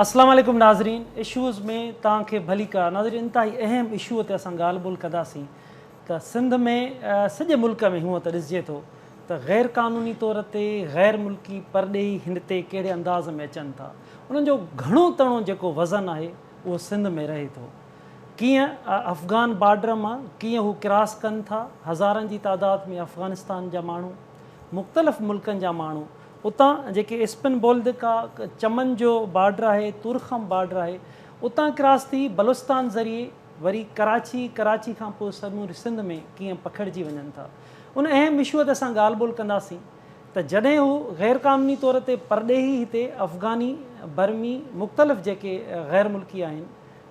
अस्सलाम वालेकुम नाज़रीन। इशूज़ में तव्हांखे भली का नाज़रीन, इंतहाई अहम इशू ते असां ॻाल्हि ॿोल कंदासीं त सिंध में सॼे मुल्क में हूअं त ॾिसिजे थो त गैर क़ानूनी तौर ते गैर मुल्की परॾेही हिन ते कहिड़े अंदाज़ में अचनि था। उन्हनि जो घणो तणो जेको वज़न आहे उहो सिंध में रहे थो। कीअं अफ़गान बॉर्डर मां कीअं हू क्रॉस कनि था, हज़ारनि जी तादाद में अफ़गानिस्तान जा माण्हू, मुख़्तलिफ़ मुल्कनि जा माण्हू उतां जेके स्पिन बोल्दिका चमन जो बॉर्डर आहे, तुरखम बॉर्डर आहे, उतां क्रॉस थी बलूचिस्तान ज़रिए वरी कराची खां पोइ समूरी सिंध में कीअं पखिड़िजी वञनि था। उन अहम इशूअ ते असां ॻाल्हि ॿोल कंदासीं त जॾहिं हू गैर क़ानूनी तौर ते परॾेही हिते अफ़गानी बर्मी मुख़्तलिफ़ जेके गैर मुल्की आहिनि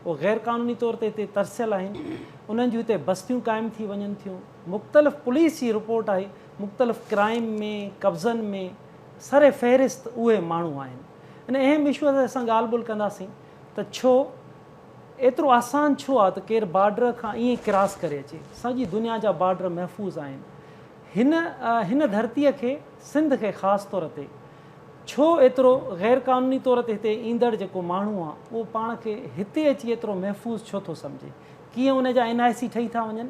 उहे गैर क़ानूनी तौर ते हिते तरसियल आहिनि, उन्हनि जूं हिते बस्तियूं क़ाइमु थी वञनि थियूं। मुख़्तलिफ़ पुलिस जी रिपोर्ट आहे, मुख़्तलिफ़ क्राइम में कब्ज़नि में सरे फ़हिरिस्त उहे माण्हू आहिनि। इन अहम इशूअ ते असां ॻाल्हि ॿोल कंदासीं त छो एतिरो आसान छो आहे त केरु बॉर्डर खां ईअं क्रॉस करे अचे। सॼी दुनिया जा बॉर्डर महफ़ूज़ आहिनि। हिन धरतीअ खे, सिंध खे ख़ासि तौर ते छो एतिरो गैर क़ानूनी तौर ते हिते ईंदड़ जेको माण्हू आहे उहो पाण खे हिते अची एतिरो महफ़ूज़ छो थो सम्झे। कीअं उन जा NIC ठही था वञनि,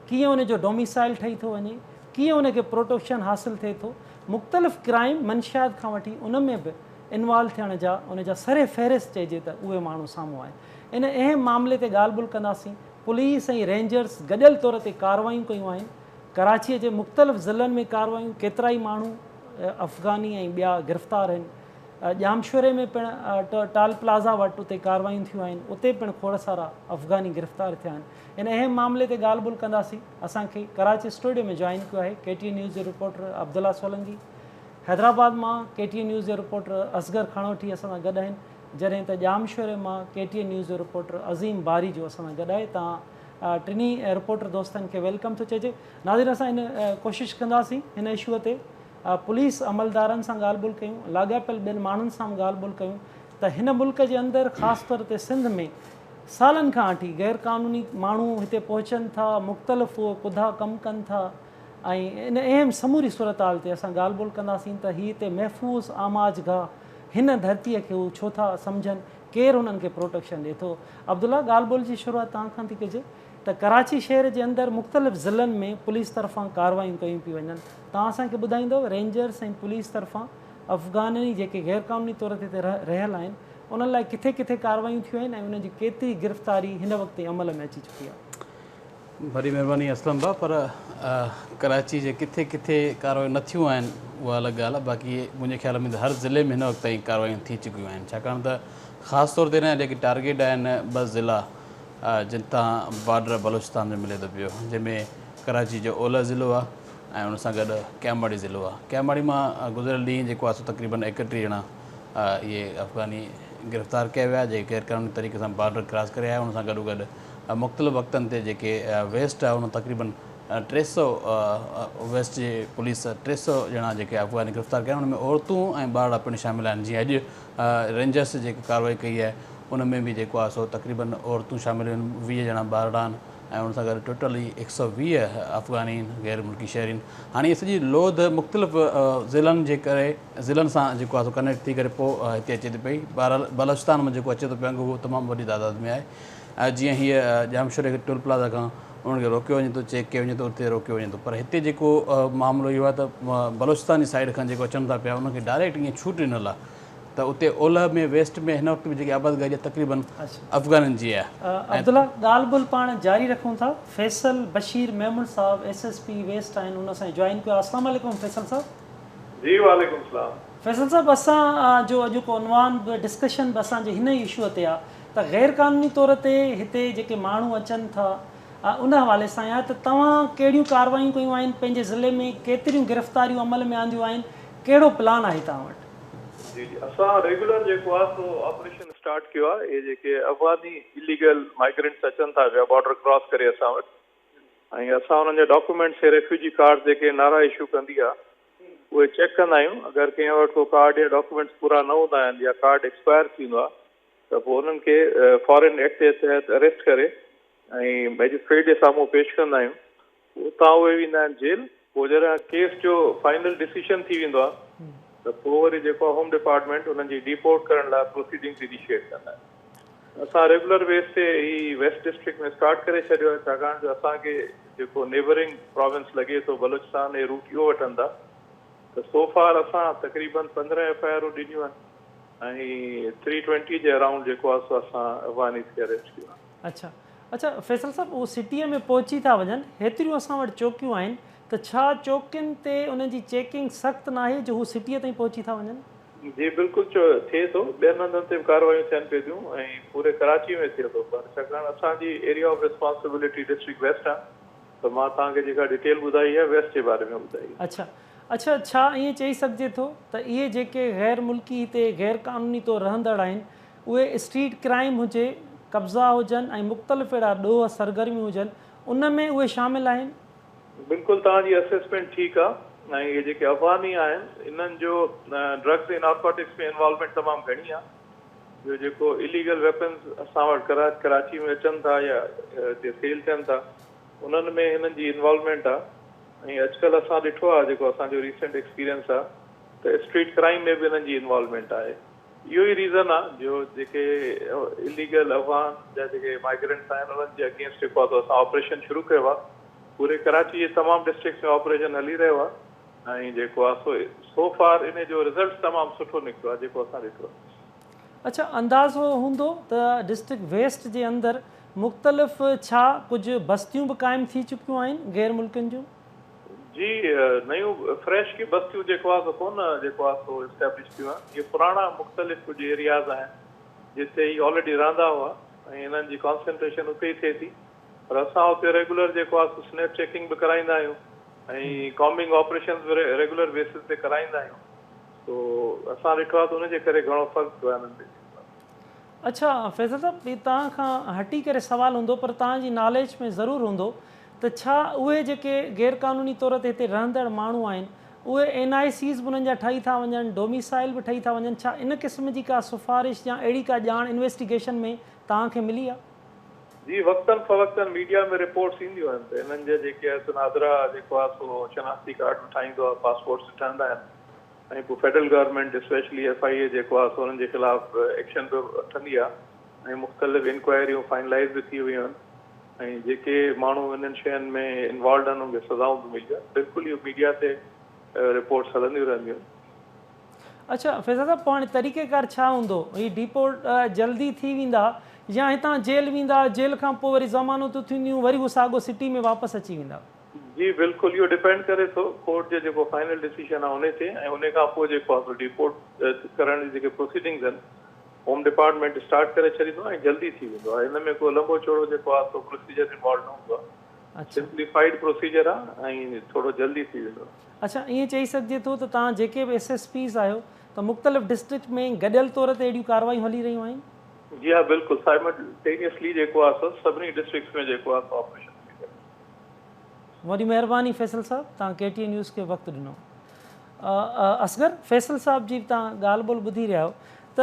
कीअं उन जो डोमिसाइल ठही थो वञे, कीअं उनखे प्रोटेक्शन हासिलु थिए थो। मुख़्तलिफ़ क्राइम मंशियात खां वठी उन में बि इन्वॉल्व थियण जा उन जा सरे फ़हिरिस्त चइजे त उहे माण्हू साम्हूं आहिनि। इन अहम मामले ते ॻाल्हि ॿोल कंदासीं। पुलिस ऐं रेंजर्स गॾियल तौर ते कार्रवायूं कयूं आहिनि। कराचीअ जे मुख़्तलिफ़ ज़िलनि में कार्रवायूं, केतिरा ई माण्हू अफ़गानी ऐं ॿिया गिरफ़्तार आहिनि। जामशोरे में पिणु टाल प्लाज़ा वटि उते कार्रवायूं थियूं आहिनि, उते पिणु खोड़ सारा अफ़गानी गिरफ़्तार थिया आहिनि। इन अहम मामले ते ॻाल्हि ॿोल कंदासीं। असांखे कराची स्टूडियो में जॉइन कयो आहे KTN न्यूज़ जो रिपोर्टर अब्दुल्ला सोलंकी। हैदराबाद मां KTN न्यूज़ जो रिपोर्टर असगर खणोठी असां सां गॾु आहिनि, जॾहिं त जामशोरे मां KTN न्यूज़ जो रिपोर्टर अज़ीम बारी जो असां सां गॾु आहे। तव्हां टिनी रिपोर्टर दोस्तनि खे वेलकम थो चइजे। नाज़रीन, असां इन कोशिशि कंदासीं हिन इशूअ ते पुलिस अमलदारनि सां ॻाल्हि ॿोल कयूं, लाॻापियल ॿियनि माण्हुनि सां बि ॻाल्हि ॿोल कयूं त हिन मुल्क जे अंदरि ख़ासि तौर ते सिंध में सालनि खां वठी गैर क़ानूनी माण्हू हिते पहुचनि था, मुख़्तलिफ़ उहे कुधा कमु कनि था, ऐं इन अहम समूरी सूरत हाल ते असां ॻाल्हि ॿोल कंदासीं त हीअ हिते महफ़ूज़ आमाजगाह हिन धरतीअ खे हू छो था सम्झनि, केरु हुननि खे प्रोटेक्शन ॾिए थो। अब्दुल्ला, ॻाल्हि ॿोल जी शुरूआति तव्हां खां थी कजे त कराची शहर जे अंदरि मुख़्तलिफ़ ज़िलनि में पुलिस तरफ़ां कार्रवायूं कयूं पियूं वञनि। तव्हां असांखे ॿुधाईंदव रेंजर्स ऐं पुलिस तरफ़ां अफ़गानी जेके गैर क़ानूनी तौर ते रहियल आहिनि उन्हनि लाइ किथे किथे कार्रवायूं थियूं आहिनि ऐं उनजी केतिरी गिरफ़्तारी हिन वक़्तु अमल में अची चुकी आहे। वॾी महिरबानी असलम भाउ, पर कराची जे किथे किथे कार्रवायूं न थियूं आहिनि उहा अलॻि ॻाल्हि आहे। बाक़ी मुंहिंजे ख़्याल में त हर ज़िले में हिन वक़्तु ताईं कार्रवायूं थी चुकियूं आहिनि, छाकाणि त ख़ासि तौर ते हिन जेके टारगेट आहिनि 2 ज़िला जिन तां बॉर्डर बलूचिस्तान में मिले थो पियो, जंहिंमें कराची जो ओलह ज़िलो आहे ऐं उन सां गॾु कैमाड़ी ज़िलो आहे। कैमाड़ी मां गुज़िरियल ॾींहुं जेको आहे सो तक़रीबन 31 ॼणा इहे अफ़गानी गिरफ़्तार कया विया जेके गैर क़ानूनी तरीक़े सां बॉर्डर क्रॉस करे आया। उन सां गॾो गॾु मुख़्तलिफ़ वक़्तनि ते जेके वेस्ट आहे उन तक़रीबन 300 वेस्ट जे पुलिस 300 ॼणा जेके अफ़गानी गिरफ़्तार कया, उन में औरतूं ऐं ॿार पिणु शामिल आहिनि। जीअं अॼु रेंजर्स जेकी कार्रवाई कई आहे उन में बि जेको आहे सो तक़रीबन औरतूं शामिल आहिनि, 20 ॼणा ॿार आहिनि ऐं उन सां गॾु टोटली 120 अफ़गानी गैर मुल्की शहरी। हाणे इहा सॼी लोध मुख़्तलिफ़ ज़िलनि जे करे ज़िलनि सां जेको आहे सो कनेक्ट थी करे पोइ हिते अचे थी पई। बलूचिस्तान में जेको अचे थो पियो उहो तमामु वॾी तादाद में आहे। जीअं हीअ जामशोरे खे टोल प्लाज़ा खां उनखे रोकियो वञे थो, चेक कयो वञे थो, उते रोकियो वञे थो। पर हिते जेको मामिलो इहो आहे त बलूचिस्तानी साइड खां जेको अचनि था पिया उनखे डायरेक्ट ईअं छूट ॾिनल आहे त उते ओलह में वेस्ट में हिन वक़्तु बि जेकी आबादगारी तक़रीबन अफ़गाननि जी आहे। अब्दुल्ला, ॻाल्हि ॿोल पाण जारी रखूं था। फैसल बशीर मेमन साहब SSP वेस्ट आहिनि, उन सां जॉइन कयो। अस्सलाम वालेकुम फैसल साहब। जी वालेकुम सलाम। फैसल साहब, असां जो अॼु को उनवान डिस्कशन बि असांजे हिन इशूअ ते आहे त गैर क़ानूनी तौर ते हिते जेके माण्हू अचनि था उन हवाले सां आहे त तव्हां कहिड़ियूं कार्रवायूं कयूं आहिनि पंहिंजे ज़िले में, केतिरियूं गिरफ़्तारियूं अमल में आंदियूं आहिनि, कहिड़ो प्लान आहे तव्हां वटि? जी जी, असां रेगुलर जेको आहे सो ऑपरेशन स्टार्ट कयो आहे। इहे जेके अफ़गानी इलीगल माइग्रेंट्स अचनि था पिया बॉर्डर क्रॉस करे असां वटि, ऐं असां उन्हनि जा डॉक्यूमेंट्स रेफ्यूजी कार्ड जेके नारा इशू कंदी आहे उहे चेक कंदा आहियूं। अगरि कंहिं वटि को कार्ड या डॉक्यूमेंट्स पूरा न हूंदा आहिनि या कार्ड एक्सपायर थींदो आहे त पोइ उन्हनि खे फॉरेन एक्ट जे तहत अरेस्ट करे ऐं मैजिस्ट्रेट जे साम्हूं पेश कंदा आहियूं। उतां उहे वेंदा आहिनि जेल। पोइ जॾहिं केस जो फाइनल डिसीजन थी वेंदो आहे त पोइ वरी जेको होम डिपार्टमेंट उन्हनि जी डिपोर्ट करण लाइ प्रोसीडिंग्स इनिशिएट कंदा आहिनि। असां रेगुलर बेस ते ही वेस्ट डिस्ट्रिक्ट में स्टार्ट करे छॾियो आहे, छाकाणि जो असांखे जेको नेबरिंग प्रोविंस लॻे थो बलूचिस्तान ऐं रूट इहो वठनि था, त सो फार असां तक़रीबन 15 FIR ॾिनियूं आहिनि ऐं 320 जे अराउंड जेको आहे सो असां अफ़गानी खे अरेस्ट कयो आहे। अच्छा अच्छा फैसल साहब, उहो सिटीअ में पहुची था वञनि, हेतिरियूं असां वटि चौकियूं आहिनि, त छा चौकियुनि ते उन्हनि जी चेकिंग सख़्तु न आहे जो हू सिटीअ ताईं पहुची था वञनि? जी बिल्कुलु थिए थो, ॿियनि हंधनि ते बि कार्रवायूं थियनि पियूं थियूं ऐं पूरे कराची में थिए थो, पर छाकाणि असांजी area of responsibility district west आहे, त मां तव्हांखे जेका डिटेल ॿुधाई आहे वेस्ट जे बारे में ॿुधाई। अच्छा अच्छा, छा ईअं चई सघिजे थो त इहे जेके गैर मुल्की हिते गैर क़ानूनी तौर रहंदड़ आहिनि, उहे स्ट्रीट क्राइम हुजे, कब्ज़ा हुजनि ऐं मुख़्तलिफ़ अहिड़ा ॾोह सरगर्मियूं हुजनि, उन में उहे शामिल आहिनि? बिल्कुलु तव्हांजी असेसमेंट ठीकु आहे ऐं इहे जेके अफ़गानी आहिनि इन्हनि जो ड्रग्स ऐं नार्कोटिक्स में इन्वॉल्वमेंट तमामु घणी आहे। ॿियो जेको इलीगल वेपन्स असां वटि कराची में अचनि था या हिते सेल थियनि था, उन्हनि में हिननि जी इन्वॉल्वमेंट आहे। ऐं अॼुकल्ह असां ॾिठो आहे जेको असांजो रीसेंट एक्सपीरियंस आहे, त स्ट्रीट क्राइम में बि हिननि जी इन्वॉल्वमेंट आहे। इहो ई रीज़न आहे जो जेके इलीगल अफ़गान जा जेके माइग्रेंट्स आहिनि उन्हनि जे अगेंस्ट जेको आहे असां ऑपरेशन शुरू कयो आहे। पूरे कराची जे तमामु डिस्ट्रिक्ट में ऑपरेशन हली रहियो आहे ऐं जेको आहे सो फार इन जो रिज़ल्ट तमामु सुठो निकितो आहे जेको असां ॾिठो आहे। अच्छा, अंदाज़ो हूंदो त डिस्ट्रिक्ट वेस्ट जे अंदरि मुख़्तलिफ़ छा कुझु बस्तियूं बि क़ाइमु थी चुकियूं आहिनि गैर मुल्कनि जूं? जी नयूं फ्रेश की बस्तियूं जेको आहे कोन जेको आहे सो इस्टेब्लिश थियूं आहिनि। इहे पुराणा मुख़्तलिफ़ कुझु एरियाज़ आहिनि जिते ई ऑलरेडी रहंदा हुआ ऐं हिननि जी कॉन्सेंट्रेशन उते ई थिए थी, पर असां उते रेगुलर जेको आहे स्नैप चेकिंग बि कराईंदा आहियूं ऐं कॉम्बिंग ऑपरेशन बि रेगुलर बेसिस ते कराईंदा आहियूं, तो असां ॾिठो आहे त उनजे करे घणो फ़र्क़ु पियो आहे हिननि में। अच्छा फैज़ल साहब, ही तव्हां खां हटी करे सवालु हूंदो पर तव्हांजी नॉलेज में ज़रूरु हूंदो त छा उहे जेके गैर क़ानूनी तौर ते हिते रहंदड़ माण्हू आहिनि उहे NICs बि उन्हनि जा ठही था वञनि, डोमिसाइल बि ठही था वञनि, छा इन क़िस्म जी का सिफ़ारिश या अहिड़ी का ॼाण इन्वेस्टिगेशन में तव्हांखे मिली आहे? जी वक़्तन फ़वक़्तन मीडिया में रिपोर्ट्स ईंदियूं आहिनि त हिननि जे जेके नादरा जेको आहे सो शनाख्ती कार्ड ठाहींदो आहे, पासपोर्ट्स ठहंदा आहिनि ऐं पोइ फेडरल गवर्नमेंट स्पेशली FIA जेको आहे सो हुननि जे ख़िलाफ़ एक्शन बि वठंदी आहे ऐं मुख़्तलिफ़ इंक्वायरियूं फाइनलाइज़ बि थी वियूं आहिनि ऐं जेके माण्हू हिननि शयुनि में इन्वॉल्व आहिनि उनखे सज़ाऊं बि मिलियूं आहिनि। बिल्कुलु इहो मीडिया ते रिपोर्ट्स हलंदियूं रहंदियूं आहिनि। अच्छा फैज़ल साहब, पोइ हाणे तरीक़ेकार छा हूंदो? ही डिपोर्ट जल्दी थी वेंदा या हितां जेल वेंदा, जेल खां पोइ वरी ज़मानतूं थींदियूं, वरी उहो साॻो सिटी में वापसि अची वेंदा? जी बिल्कुलु, इहो डिपेंड करे थो कोर्ट जो जेको फाइनल डिसीजन आहे उन ते ऐं उन खां पोइ जेको आहे डिपोर्ट करण जी जेके प्रोसीडिंग्स आहिनि होम डिपार्टमेंट स्टार्ट करे छॾींदो ऐं जल्दी थी वेंदो आहे। हिन में को लंबो चौड़ो जेको आहे सो प्रोसीजर इन्वॉल्व न हूंदो आहे, सिंप्लीफाइड प्रोसीजर आहे ऐं थोरो जल्दी थी वेंदो आहे। अच्छा, ईअं चई सघिजे थो त तव्हां जेके बि SSPs आहियो त मुख़्तलिफ़ डिस्ट्रिक्ट में गॾियल तौर ते अहिड़ियूं कार्रवायूं हली रहियूं आहिनि? जी हा बिल्कुलु, साइमल्टेनियसली जेको आहे सभिनी डिस्ट्रिक्ट्स में जेको आहे ऑपरेशन। वॾी महिरबानी फैसल साहब, तव्हां KTN न्यूज़ खे वक़्तु ॾिनो। असगर फैसल साहब जी तव्हां ॻाल्हि ॿोल ॿुधी रहिया आहियो त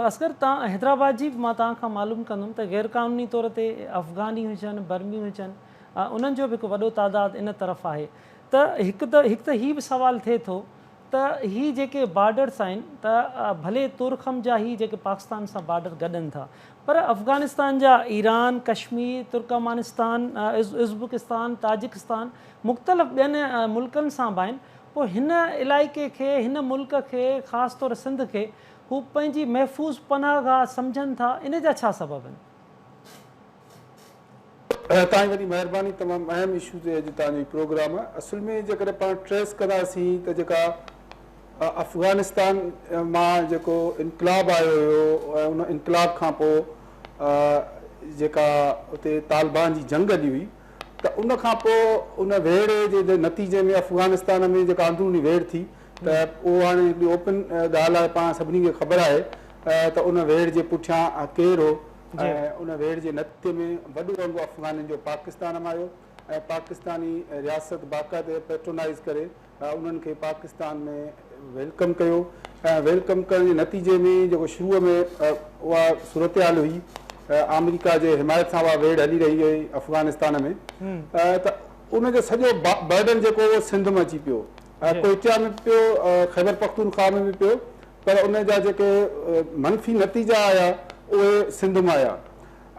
असगर तव्हां हैदराबाद जी मां तव्हां खां मालूम कंदुमि त गैर क़ानूनी तौर ते अफ़गानी हुजनि, बर्मी हुजनि, उन्हनि जो बि हिकु वॾो तादादु इन तरफ़ आहे। त हिकु त हीउ बि सुवालु थिए थो त ही जेके बॉर्डर्स आहिनि त भले तुर्खम जा ही जेके पाकिस्तान सां बॉर्डर गॾनि था, पर अफ़गानिस्तान जा Iran, Kashmir, Turkmenistan, Uzbekistan, Tajikistan मुख़्तलिफ़ ॿियनि मुल्कनि सां बि आहिनि। पोइ हिन इलाइक़े खे, हिन मुल्क खे, ख़ासि तौर सिंध खे हू पंहिंजी महफ़ूज़ पनाहगाह सम्झनि था, इन जा छा सबब आहिनि? तव्हांजी वॾी महिरबानी, तमामु अहम इशू ते अॼु तव्हांजो प्रोग्राम आहे। असुल में जेकॾहिं पाण ट्रेस कंदासीं त जेका अफ़गानिस्तान मां जेको इनक़लाब आयो हुयो ऐं उन इनक़लाब खां पोइ जेका उते तालिबान जी जंग हली हुई त उन खां पोइ उन वेड़ जे नतीजे में अफ़गानिस्तान में जेका अंदरूनी वेड़ थी त उहो हाणे हिकिड़ी ओपन ॻाल्हि आहे, पाण सभिनी खे ख़बर आहे त उन वेड़ जे पुठियां केरु हो ऐं उन वेड़ जे नतीजे में वॾो रंगो अफ़गाननि जो पाकिस्तान में आयो ऐं पाकिस्तानी रियासत बाक़ाइदे पेट्रोनाइज़ करे उन्हनि खे पाकिस्तान में वेलकम कयो ऐं वेलकम करण जे नतीजे में जेको शुरूअ में उहा सूरत हाल हुई, अमेरिका जे हिमायत सां उहा वेड़ हली रही हुई अफ़गानिस्तान में, त उनजो सॼो बर्डन जेको उहो सिंध में अची पियो कोयचा में पियो, ख़ैबर पख्तूनख्वा में बि पियो, पर उन जा जेके मनफ़ी नतीजा आया उहे सिंध मां आया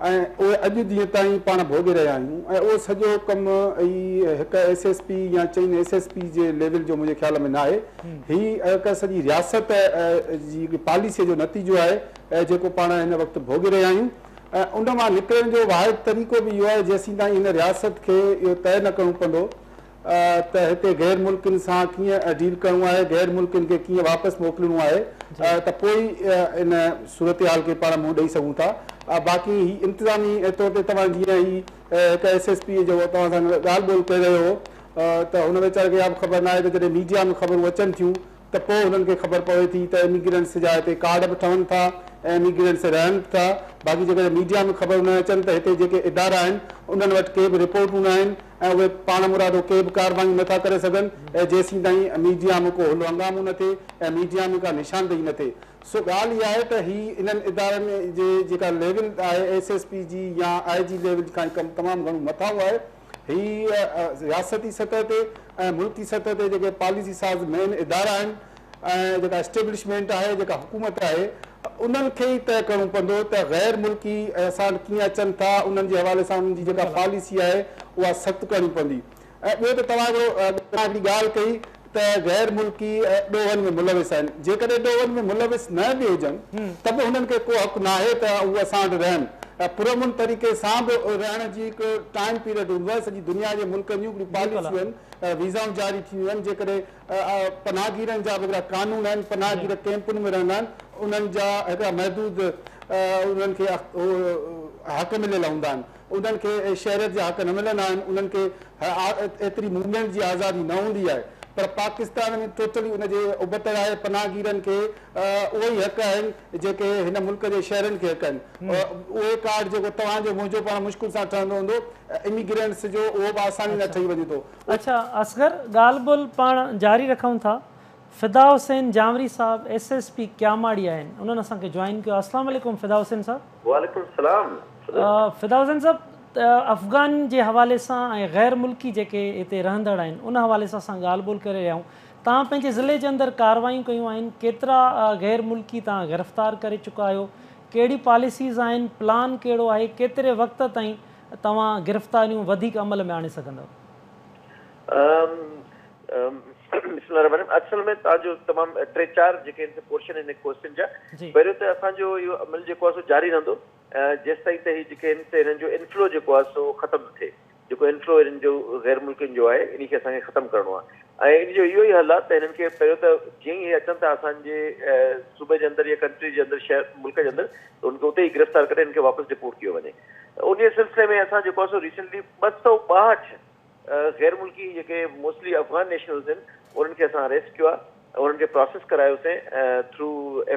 ऐं उहे अॼु ॾींहं ताईं पाण भोॻे रहिया आहियूं। ऐं उहो सॼो कमु हिकु SSP या चईं SSP जे लेवल जो मुंहिंजे ख़्याल में न आहे। हीअ हिकु सॼी रियासत जी पॉलिसीअ जो नतीजो आहे जेको पाण हिन वक़्तु भोॻे रहिया आहियूं। ऐं उन मां निकिरण जो वाहिद तरीक़ो बि इहो आहे जेसीं ताईं हिन रियासत खे इहो तइ न करिणो पवंदो त हिते गैर मुल्कनि सां कीअं डील करिणो आहे, गैर मुल्कनि खे कीअं वापसि मोकिलिणो आहे, त पोइ इन सूरत हाल खे पाण मुंहुं ॾेई सघूं था। बाक़ी ही इंतिज़ामी तौर ते तव्हां जीअं ही हिकु SSP जो तव्हां सां ॻाल्हि ॿोल करे रहियो हो त हुन वीचारे खे इहा बि ख़बर न आहे त जॾहिं मीडिया में ख़बरूं अचनि थियूं त पोइ हुननि खे ख़बर पवे थी त इमिग्रेंट्स जा हिते कार्ड बि ठहनि था ऐं इमिग्रेंट्स रहनि था। बाक़ी जेकॾहिं मीडिया में ख़बर न अचनि त हिते जेके इदारा आहिनि उन्हनि वटि के बि रिपोर्टूं न आहिनि ऐं उहे पाण मुरादो के बि कारवायूं नथा करे सघनि ऐं जेसीं ताईं मीडिया में को हुलो हंगामो न थिए ऐं मीडिया में का निशानदेही न थिए। सो ॻाल्हि इहा आहे त हीअ इन्हनि इदारनि जे जेका लेवल आहे SSP जी या IG लेवल खां कमु तमामु घणो मथां आहे। हीअ रियासती सतह ते ऐं मुल्की सतह ते जेके पॉलिसी साज़ मेन इदारा आहिनि ऐं जेका एस्टेब्लिशमेंट आहे, जेका हुकूमत आहे, उन्हनि खे ई तइ करिणो पवंदो त गैर मुल्की असां कीअं अचनि था, उन्हनि जे हवाले सां उन्हनि जी जेका पॉलिसी आहे उहा सख़्तु करणी पवंदी। ऐं ॿियो त तव्हां हिकिड़ी ॻाल्हि कई त गैर मुल्की ॾोहनि में मुलविस आहिनि। जेकॾहिं ॾोहनि में मुलविस न बि हुजनि त बि हुननि खे को हक़ु न आहे त उहे असां वटि रहनि। पुरअमन तरीक़े सां बि रहण जी हिकु टाइम पीरियड हूंदो आहे। सॼी दुनिया जे मुल्कनि जूं पॉलिसियूं आहिनि, वीज़ाऊं जारी थींदियूं आहिनि। जेकॾहिं पनाहगीरनि जा बि हिकिड़ा कानून आहिनि, पनाहगीर कैंपुनि में रहंदा आहिनि, उन्हनि जा हिकिड़ा महदूद उन्हनि खे हक़ मिलियल हूंदा आहिनि। उन्हनि खे शहरियत जा हक़ न मिलंदा आहिनि, उन्हनि खे एतिरी मूवमेंट जी आज़ादी न हूंदी आहे। पर पाकिस्तान में टोटली उनजे उबतड़ आहे, पनाहगीरनि खे उहे ई हक़ आहिनि जेके हिन मुल्क जे शहरनि खे हक़ आहिनि। उहे कार्ड जेको तव्हांजो मुंहिंजो पाण मुश्किल सां ठहंदो हूंदो इमिग्रेंट्स जो, उहो बि आसानी न ठही वञे थो। अच्छा असगर, ॻाल्हि ॿोल पाण जारी रखूं था। फिदा हुसैन जामरी साहब SSP क्यामाड़ी आहिनि, उन्हनि असांखे जॉइन कयो। अस्सलाम वालेकुम फिदा हुसैन साहब। वालेकुम सलाम। फिदा हुसैन साहब, अफ़गान जे हवाले सां ऐं गैर मुल्की जेके हिते रहंदड़ आहिनि उन हवाले सां असां ॻाल्हि ॿोल करे रहिया आहियूं। तव्हां पंहिंजे ज़िले जे अंदरि कार्रवायूं कयूं आहिनि, केतिरा गैर मुल्की तव्हां गिरफ़्तार करे चुका आहियो, कहिड़ी पॉलिसीज़ आहिनि, प्लान कहिड़ो आहे, केतिरे वक़्त ताईं तव्हां गिरफ़्तारियूं वधीक अमल में आणे सघंदव? असल में तव्हांजो तमामु 3-4 जेके पोर्शन आहिनि क्वेश्चन जा। पहिरियों त असांजो इहो अमल जेको आहे सो जारी रहंदो जेसि ताईं त हीअ जेके हिननि जो इनफ्लो जेको आहे सो ख़तमु न थिए। जेको इनफ्लो हिननि जो गैर मुल्कनि जो आहे इन खे असांखे ख़तमु करिणो आहे ऐं इन जो इहो ई हल आहे त हिननि खे पहिरियों त जीअं ई अचनि था असांजे सूबे जे अंदरि या कंट्री जे अंदरि, शहर मुल्क जे अंदरि, त उनखे उते ई गिरफ़्तार करे हिन खे वापसि डिपोर्ट कयो वञे। उन सिलसिले में असां जेको आहे सो रिसेंटली 262 गैर मुल्की जेके मोस्टली अफ़गान नेशनल्स आहिनि उन्हनि खे असां अरेस्ट कयो आहे, उन्हनि खे प्रोसेस करायोसीं थ्रू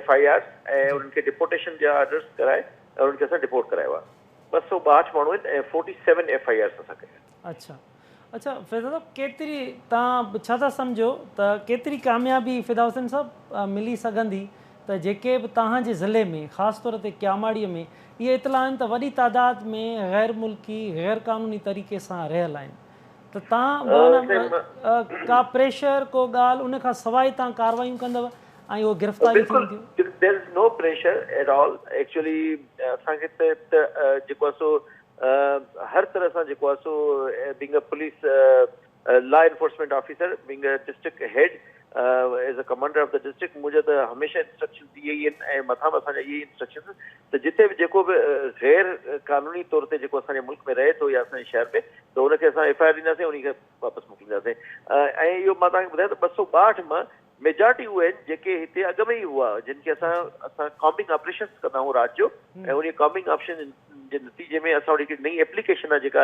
FIRs ऐं उन्हनि खे डिपोर्टेशन जा ऑर्डर्स कराए ऐं उन्हनि खे असां डिपोर्ट करायो आहे। 262 माण्हू आहिनि ऐं 47 FIRs असां कया। अच्छा अच्छा, फिदा साहब केतिरी तव्हां छा था सम्झो त केतिरी कामयाबी फिदा हुसैन साहब मिली सघंदी त जेके बि तव्हांजे ज़िले में ख़ासि तौर ते क्यामाड़ीअ में इहे इतला आहिनि त वॾी तादाद में गैर मुल्की गैर क़ानूनी तरीक़े सां रहियल आहिनि, त तव्हां का प्रेशर को ॻाल्हि उन खां सवाइ तव्हां कार्रवायूं कंदव ऐं उहो गिरफ़्तारी थींदियूं? There is no pressure at all. Actually असांखे त जेको आहे सो हर तरह सां जेको आहे so being a police law enforcement officer, being a district head as a commander of the district, मुंहिंजा त हमेशह इंस्ट्रक्शन इहे ई आहिनि ऐं मथां बि असांजा इहे ई इंस्ट्रक्शन त जिते बि जेको बि गैर क़ानूनी तौर ते जेको असांजे मुल्क में रहे थो या असांजे शहर में, त हुनखे असां FIR ॾींदासीं, उनखे वापसि मोकिलींदासीं। ऐं इहो मां तव्हांखे ॿुधायां त 262 मां मेजॉरिटी उहे आहिनि जेके हिते अॻु में ई हुआ, जिन खे असां कॉम्बिंग ऑपरेशन्स कंदा आहियूं राति जो, ऐं उन कॉम्बिंग ऑपरेशन जे नतीजे में असां वटि हिकिड़ी नई एप्लीकेशन आहे जेका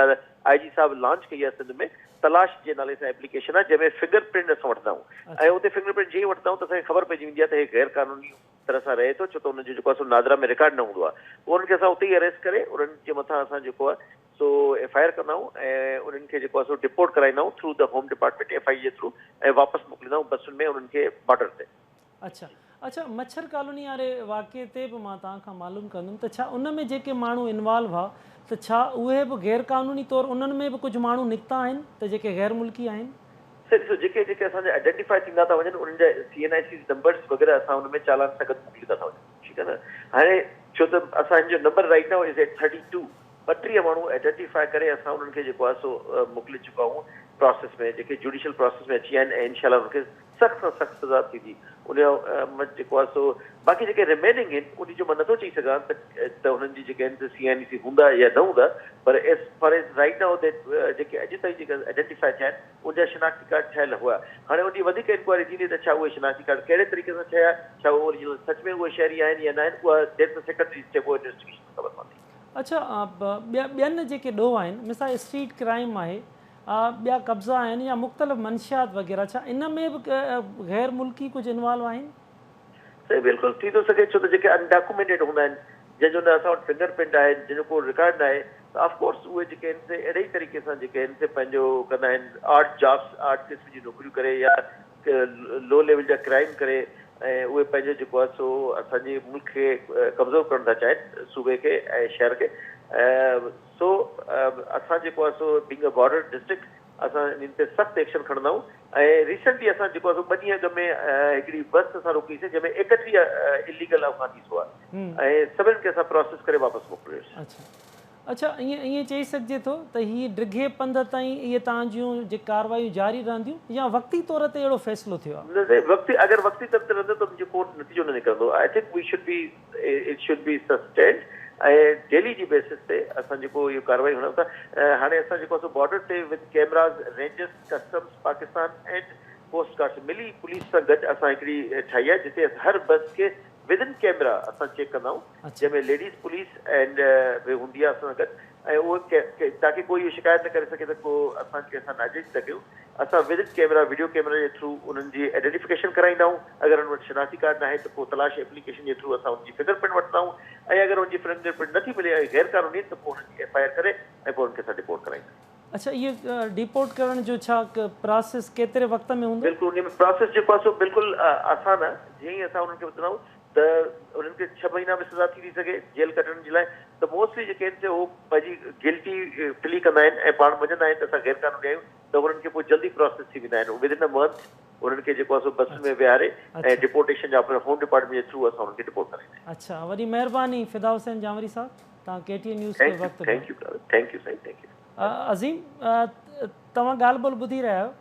IG साहब लॉन्च कई आहे सिंध में, तलाश जे नाले सां एप्लीकेशन आहे, जंहिंमें फिंगर प्रिंट असां वठंदा आहियूं ऐं उते फिंगर प्रिंट जीअं वठंदा आहियूं त असांखे ख़बर पइजी वेंदी आहे त हे गैर क़ानूनी तरह सां रहे थो, छो त हुनजो जेको आहे सो नादरा में रिकॉर्ड न हूंदो आहे। उन्हनि खे असां उते ई अरेस्ट करे उन्हनि जे मथां असां जेको आहे सो FIR कंदा आहियूं ऐं उन्हनि खे जेको आहे सो डिपोर्ट कराईंदा आहियूं through the home department FI J through ऐं वापसि मोकिलींदा आहियूं बसुनि में उन्हनि खे बॉर्डर ते। अच्छा अच्छा, मच्छर कॉलोनी वारे वाक़े ते बि मां तव्हां खां मालूम कंदुमि त छा उन में जेके माण्हू इन्वॉल्व हुआ त छा उहे बि गैर क़ानूनी तौरु उन्हनि में बि कुझु माण्हू निकिता आहिनि त जेके गैर मुल्की आहिनि? सर ॾिसो जेके जेके असांजा आइडेंटिफाई थींदा था वञनि उन्हनि जा CNIC नंबर्स वग़ैरह असां हुन में चालान सां गॾु मोकिलींदा था वञूं, ठीकु आहे न। हाणे छो त असांजो number right now is at 32, 32 माण्हू आइडेंटिफाई करे असां उन्हनि खे जेको आहे सो मोकिले चुका आहियूं प्रोसेस में, जेके जुडिशियल प्रोसेस में अची विया आहिनि, ऐं इनशाला उनखे सख़्त सां सख़्त सज़ा थींदी। उनजो जेको आहे सो बाक़ी जेके रिमेनिंग आहिनि उन जो मां नथो चई सघां त हुननि जी जेके आहिनि CNIC हूंदा या न हूंदा, पर as far as right now that जेके अॼु ताईं जेके आइडेंटिफाई थिया आहिनि उनजा शिनाख्ती कार्ड ठहियल हुआ। हाणे उनजी वधीक इंक्वायरी थींदी त छा उहे शिनाख्ती कार्ड कहिड़े तरीक़े सां ठहिया, छा उहे ओरिजिनल सच में उहे शहरी आहिनि या न आहिनि, उहा that's the secondary step of investigation ख़बर पवंदी। अच्छा, ॿियनि जेके ॾोह आहिनि, मिसाल स्ट्रीट क्राइम आहे, ॿिया कब्ज़ा आहिनि या मुख़्तलिफ़ मंशियात वग़ैरह, छा इन में बि गैर मुल्की कुझु इन्वॉल्व आहिनि? सही बिल्कुलु थी थो सघे, छो त जेके अनडॉक्यूमेंटेड हूंदा आहिनि, जंहिंजो न असां वटि फिंगरप्रिंट आहे, जंहिंजो को रिकॉर्ड न आहे, त ऑफकोर्स उहे जेके आहिनि से अहिड़े ई तरीक़े सां जेके आहिनि से पंहिंजो कंदा आहिनि आर्ट जॉब्स, आर्ट क़िस्म जी नौकरियूं करे या लो लेवल जा क्राइम करे, ऐं उहे पंहिंजो जेको आहे सो असांजे मुल्क खे कब्ज़ो करणु था चाहिनि, सूबे खे ऐं शहर खे। सो असां जेको आहे so being a border district असां इन्हनि ते सख़्तु एक्शन खणंदा आहियूं। ऐं रिसेंटली असां जेको आहे सो 2 ॾींहं अॻु में हिकिड़ी बस असां रोकीसीं जंहिंमें 31 इलीगल अफ़गानीस हुआ ऐं सभिनि खे असां प्रोसेस करे वापसि मोकिलियोसीं। अच्छा, ईअं चई सघिजे थो त हीअ डिघे पंध ताईं इहे तव्हांजूं जेके कार्रवायूं जारी रहंदियूं या वक़्ती तौर ते अहिड़ो फ़ैसिलो थियो आहे? अगरि वक़्ती तौर ते रहंदो त मुंहिंजो को नतीजो न निकिरंदो। I think it should be sustained ऐं डेली जी बेसिस ते असां जेको इहो कार्रवाई हणूं था। हाणे असां जेको आहे बॉर्डर ते with cameras, rangers, customs Pakistan ऐं कोस्ट गार्ड मिली पुलिस सां गॾु असां हिकिड़ी ठाही आहे जिते हर बस खे विदिन कैमरा असां चेक कंदा आहियूं, जंहिंमें लेडीज़ पुलिस एंड हूंदी आहे असां गॾु, ऐं उहे ताकी कोई इहो शिकायत न करे सघे त को असांखे असां नाजाइज़ था कयूं। असां विदिन कैमरा, वीडियो कैमरा जे थ्रू उन्हनि जी आइडेंटिफिकेशन कराईंदा आहियूं। अगरि हुन वटि शनाख्ती कार्ड न आहे त पोइ तलाश एप्लीकेशन जे थ्रू असां उनजी फिंगरप्रिंट वठंदा आहियूं, ऐं अगरि उनजी फिंगरप्रिंट नथी मिले ऐं गैर क़ानूनी त पोइ हुननि जी FIR करे ऐं पोइ उनखे असां डिपोर्ट कराईंदा आहियूं। अच्छा, इहे डिपोर्ट करण जो छा प्रोसेस केतिरे वक़्त में हूंदो? बिल्कुलु उन में प्रोसेस जेको आहे सो बिल्कुलु आसान आहे। जीअं ई असां उन्हनि खे ॿुधायूं त उन्हनि खे 6 महीना में सज़ा थी सघे जेल कटण जे लाइ, त मोस्टली जेके आहिनि उहो पंहिंजी गिल्टी प्ली कंदा आहिनि ऐं पाण मञंदा आहिनि त असां गैर क़ानूनी आहियूं, त उन्हनि खे पोइ जल्दी प्रोसेस थी वेंदा आहिनि। विदिन अ मंथ उन्हनि खे जेको आहे सो बस में विहारे ऐं डिपोर्टेशन जा होम डिपार्टमेंट जे थ्रू असां उन्हनि खे डिपोर्ट कराईंदा आहियूं। अच्छा, वॾी महिरबानी फिदा हुसैन जामरी साहब, तव्हां KTN न्यूज़ खे वक़्तु ॾिनो। थैंक यू साईं, थैंक यू। अज़ीम, तव्हां ॻाल्हि ॿोल ॿुधी रहिया आहियो,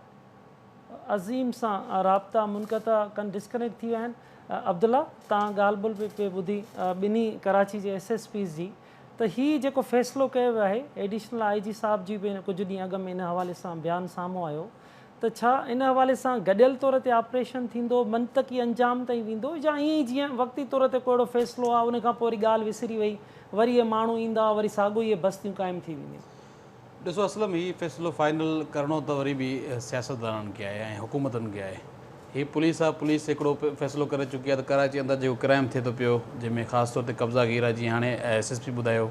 अज़ीम सां राब्ता मुनक़ता कनि डिस्कनेक्ट थी विया आहिनि। अब्दुल्ला, तव्हां ॻाल्हि ॿोल पे ॿुधी ॿिन्ही कराची जे SSPs जी, त हीउ जेको फ़ैसिलो कयो वियो आहे, एडिशनल IG साहब जी बि कुझु ॾींहं अॻु में इन हवाले सां बयानु साम्हूं आयो, त छा इन हवाले सां गॾियल तौर ते ऑपरेशन थींदो, मंतकी अंजाम ताईं वेंदो, या ईअं ई जीअं वक़्ती तौर ते को अहिड़ो फ़ैसिलो आहे उन खां पोइ वरी ॻाल्हि विसरी वई, वरी इहे माण्हू ईंदा, वरी साॻियो इहे बस्तियूं क़ाइमु थी वेंदियूं? ॾिसो, असलम हीउ फ़ैसिलो फाइनल करिणो त वरी बि सियासतदाननि खे आहे ऐं हुकूमतनि खे आहे। हीअ पुलिस आहे, पुलिस हिकिड़ो फ़ैसिलो करे चुकी आहे त कराची अंदरि जेको क्राइम थिए थो पियो, जंहिंमें ख़ासि तौर ते कब्ज़ा गिरा, जीअं हाणे SSP ॿुधायो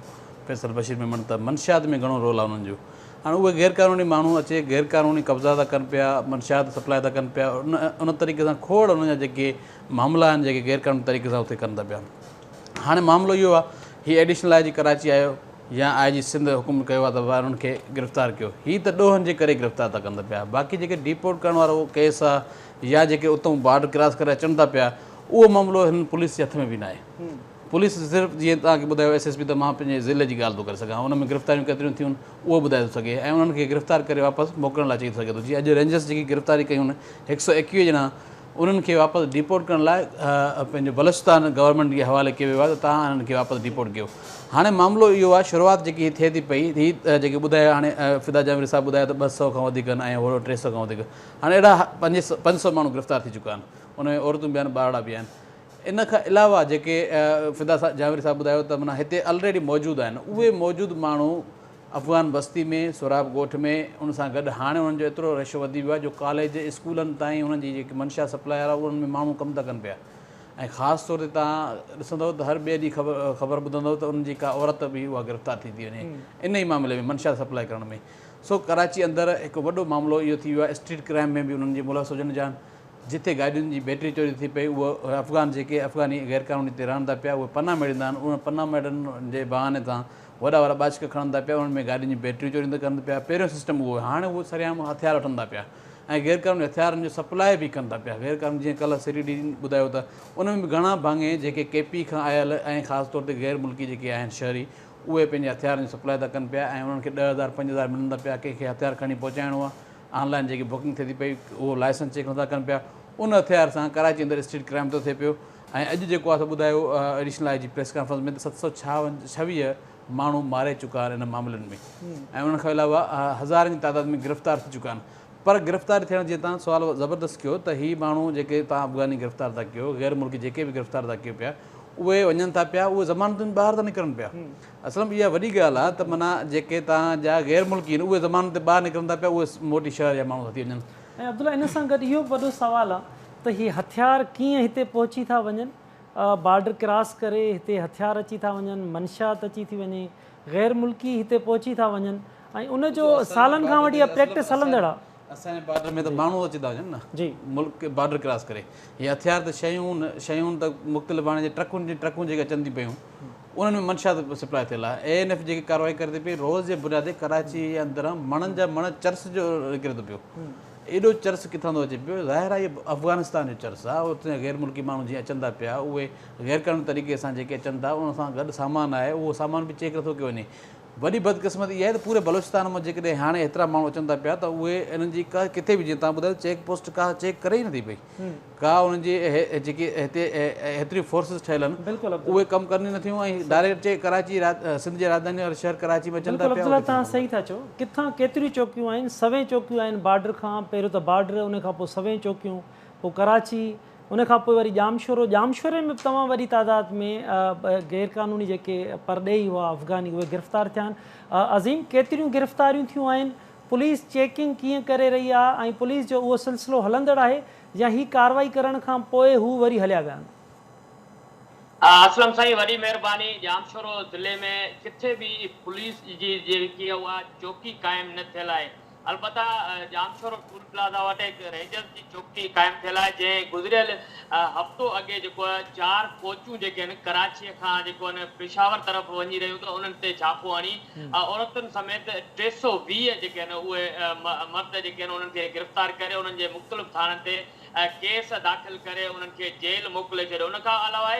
फैसल बशीर मेमन, त मंशियात में घणो रोल आहे उन्हनि जो। हाणे उहे गैर क़ानूनी माण्हू अचे, गैर क़ानूनी कब्ज़ा था कनि पिया, मंशियात सप्लाई था कनि पिया, उन तरीक़े सां खोड़ उन जा जेके मामला आहिनि जेके गैर क़ानूनी तरीक़े सां उते कनि था पिया। हाणे मामिलो इहो आहे, हीउ एडिशनल IG कराची आयो या IG सिंध हुकुम कयो आहे त उन्हनि खे गिरफ़्तार कयो, हीअ त ॾोहनि जे करे गिरफ़्तार था कनि पिया। बाक़ी जेके डिपोर्ट करण वारो केस आहे या जेके उतां बॉर्डर क्रॉस करे अचनि था पिया, उहो मामिलो हिन पुलिस जे हथ में बि न आहे। पुलिस सिर्फ़ु जीअं तव्हांखे ॿुधायो SSP, त मां पंहिंजे ज़िले जी ॻाल्हि थो करे सघां, हुन में गिरफ़्तारियूं केतिरियूं थियूं उहो ॿुधाए थो सघे, ऐं उन्हनि खे गिरफ़्तार करे वापसि मोकिलण लाइ चई सघे थो। जीअं अॼु रेंजर्स जेकी गिरफ़्तारी कयूं 121 ॼणा, उन्हनि खे वापसि डिपोर्ट करण लाइ पंहिंजो बलूचिस्तान गवर्नमेंट जे हवाले कयो वियो आहे त तव्हां हिननि खे वापसि डिपोर्ट कयो। हाणे मामिलो इहो आहे, शुरूआति जेकी थिए थी पई, हीअ जेके ॿुधायो हाणे फिदा जामरी साहब ॿुधायो त 200 खां वधीक आहिनि ऐं ओड़ो 300 खां वधीक। हाणे अहिड़ा 500 माण्हू गिरफ़्तार थी चुका आहिनि, उन में औरतूं बि आहिनि, ॿारड़ा बि आहिनि। इन खां अलावा जेके फिदा जामरी साहब ॿुधायो त माना हिते ऑलरेडी मौजूदु आहिनि, उहे मौजूदु माण्हू अफ़गान बस्ती में, सोराब ॻोठ में, उन सां गॾु हाणे उन्हनि जो एतिरो रश वधी वियो आहे जो कॉलेज स्कूलनि ताईं उन्हनि जी जेकी मंशा सप्लायर आहे उन्हनि में माण्हू कमु था कनि पिया। ऐं ख़ासि तौर ते तव्हां ॾिसंदव त हर ॿिए ॾींहुं ख़बर ॿुधंदव त उनजी का औरत बि उहा गिरफ़्तार थी वञे इन ई मामले में, मंशा सप्लाई करण में। सो कराची अंदरि हिकु वॾो मामिलो इहो थी वियो आहे, स्ट्रीट क्राइम में बि उन्हनि जी मुलहस हुजनि जा। जिथे गाॾियुनि जी बैटरी चोरी थी पई, उहो अफ़गान जेके अफ़गानी गैर क़ानूनी ते रहनि था पिया, उहे पना मेड़ींदा आहिनि, उन पना मेड़नि जे बहाने तां वॾा वॾा बाचक खणनि था पिया, उन्हनि में गाॾियुनि जी बैटरी चोरी था कनि पिया। पहिरियों सिस्टम उहो, हाणे उहो सरियाम हथियार वठनि था पिया। ऐं गैर क़ानूनी हथियारनि जो सप्लाई बि कनि था पिया। गैर क़ानूनी जीअं कल्ह सिटी ॿुधायो त उन में बि घणा भाङे जेके KP खां आयल ऐं ख़ासि तौर ते गैर मुल्की जेके आहिनि शहरी उहे पंहिंजे हथियारनि जी सप्लाई था कनि पिया ऐं उन्हनि खे 10,000 5,000 मिलनि था पिया। कंहिंखे हथियार खणी पहुचाइणो आहे, ऑनलाइन जेकी बुकिंग थिए थी पई उहो लाइसेंस चेक नथा कनि पिया। उन हथियार सां कराची अंदरि स्ट्रीट क्राइम थो थिए पियो। ऐं अॼु जेको आहे ॿुधायो एडिशनल IG प्रेस कॉन्फ्रेंस में त 726 माण्हू मारे चुका आहिनि इन मामलनि में ऐं उन खां अलावा हज़ारनि जी तादाद में गिरफ़्तार थी चुका आहिनि। पर गिरफ़्तार थियण जीअं तव्हां सुवालु ज़बरदस्त कयो त हीअ माण्हू जेके तव्हां अफ़गानी गिरफ़्तार था कयो, गैर मुल्की जेके बि गिरफ़्तार था कयो पिया, उहे वञनि था पिया, उहे ज़मानतुनि ॿाहिरि था निकिरनि पिया। असल में इहा वॾी ॻाल्हि आहे त माना जेके तव्हांजा गैर मुल्की आहिनि उहे ज़मानत ते ॿाहिरि निकिरनि था पिया, उहे मोटी शहर जा माण्हू था थी वञनि। ऐं अब्दुल्ला इन सां गॾु इहो वॾो सुवालु आहे त हीअ हथियार कीअं हिते पहुची था वञनि, बॉर्डर क्रॉस करे हिते हथियार अची था वञनि, मंशात अची थी वञे, गैर मुल्की हिते पहुची था वञनि ऐं उनजो सालनि खां वठी इहा प्रैक्टिस हलंदड़ आहे। असांजे बॉर्डर में त माण्हू अची था वञनि न जी, मुल्क बॉर्डर क्रॉस करे। हीअ हथियार त शयूं त मुख़्तलिफ़ हाणे ट्रकूं जेके अचनि थी पियूं उन्हनि में मंशात सप्लाई थियल आहे। ANF जेकी कार्रवाई करे थी पई रोज़ जे बुनियाद ते कराची जे अंदरि मणनि जा मण चर्स जो निकिरे थो पियो। एॾो चर्स किथां थो अचे पियो? ज़ाहिर आहे इहो अफ़गानिस्तान जो चर्स आहे। उते गैर मुल्की माण्हू जीअं अचनि था पिया उहे गैर क़ानूनी तरीक़े सां जेके अचनि था उन सां गॾु सामान आहे उहो सामान बि चेक नथो कयो वञे। वॾी बदकिस्मती इहा आहे त पूरे बलोचिस्तान मां जेकॾहिं हाणे एतिरा माण्हू अचनि था पिया त उहे इन्हनि जी का किथे बि जीअं तव्हां ॿुधायो चेक पोस्ट का चेक करे ई नथी पई, का उन्हनि जी जेकी हिते हेतिरियूं फोर्सिस ठहियल आहिनि उहे कमु करनि नथियूं ऐं डायरेक्ट कराची सिंध जे राजधानी वारे शहर कराची में अचनि था पिया। तव्हां सही था चओ, किथां केतिरियूं चौकियूं आहिनि, 100 चौकियूं आहिनि बॉर्डर खां, पहिरियों त बॉर्डर उन खां पोइ 100 चौकियूं, पोइ कराची, उन खां पोइ वरी जामशोरो में तमामु वॾी तादाद में गैर क़ानूनी जेके परॾेही हुआ अफ़गानी उहे गिरफ़्तार थिया आहिनि। अज़ीम केतिरियूं गिरफ़्तारियूं थियूं आहिनि, पुलिस चेकिंग कीअं करे रही आहे ऐं पुलिस जो उहो सिलसिलो हलंदड़ आहे या ही कार्रवाई करण खां पोइ हू वरी हलिया विया आहिनि? असलम साईं, वॾी महिरबानी। जामशोरो ज़िले में किथे बि पुलिस जी जेकी आहे उहा चौकी क़ाइमु न थियल आहे। अलबत्ता जामशोरो टूल प्लाज़ा वटि हिकु रेंजर्स जी चौकी क़ाइमु थियल आहे जंहिं गुज़िरियल हफ़्तो अॻे जेको आहे 4 कोचूं जेके आहिनि कराचीअ खां जेको आहिनि पेशावर तरफ़ वञी रहियूं त उन्हनि ते छापो हणी औरतुनि समेत 320 जेके आहिनि उहे मर्द जेके आहिनि उन्हनि खे गिरफ़्तार करे उन्हनि जे मुख़्तलिफ़ थाणनि ते केस दाख़िल करे उन्हनि खे जेल मोकिले छॾियो। उन खां अलावा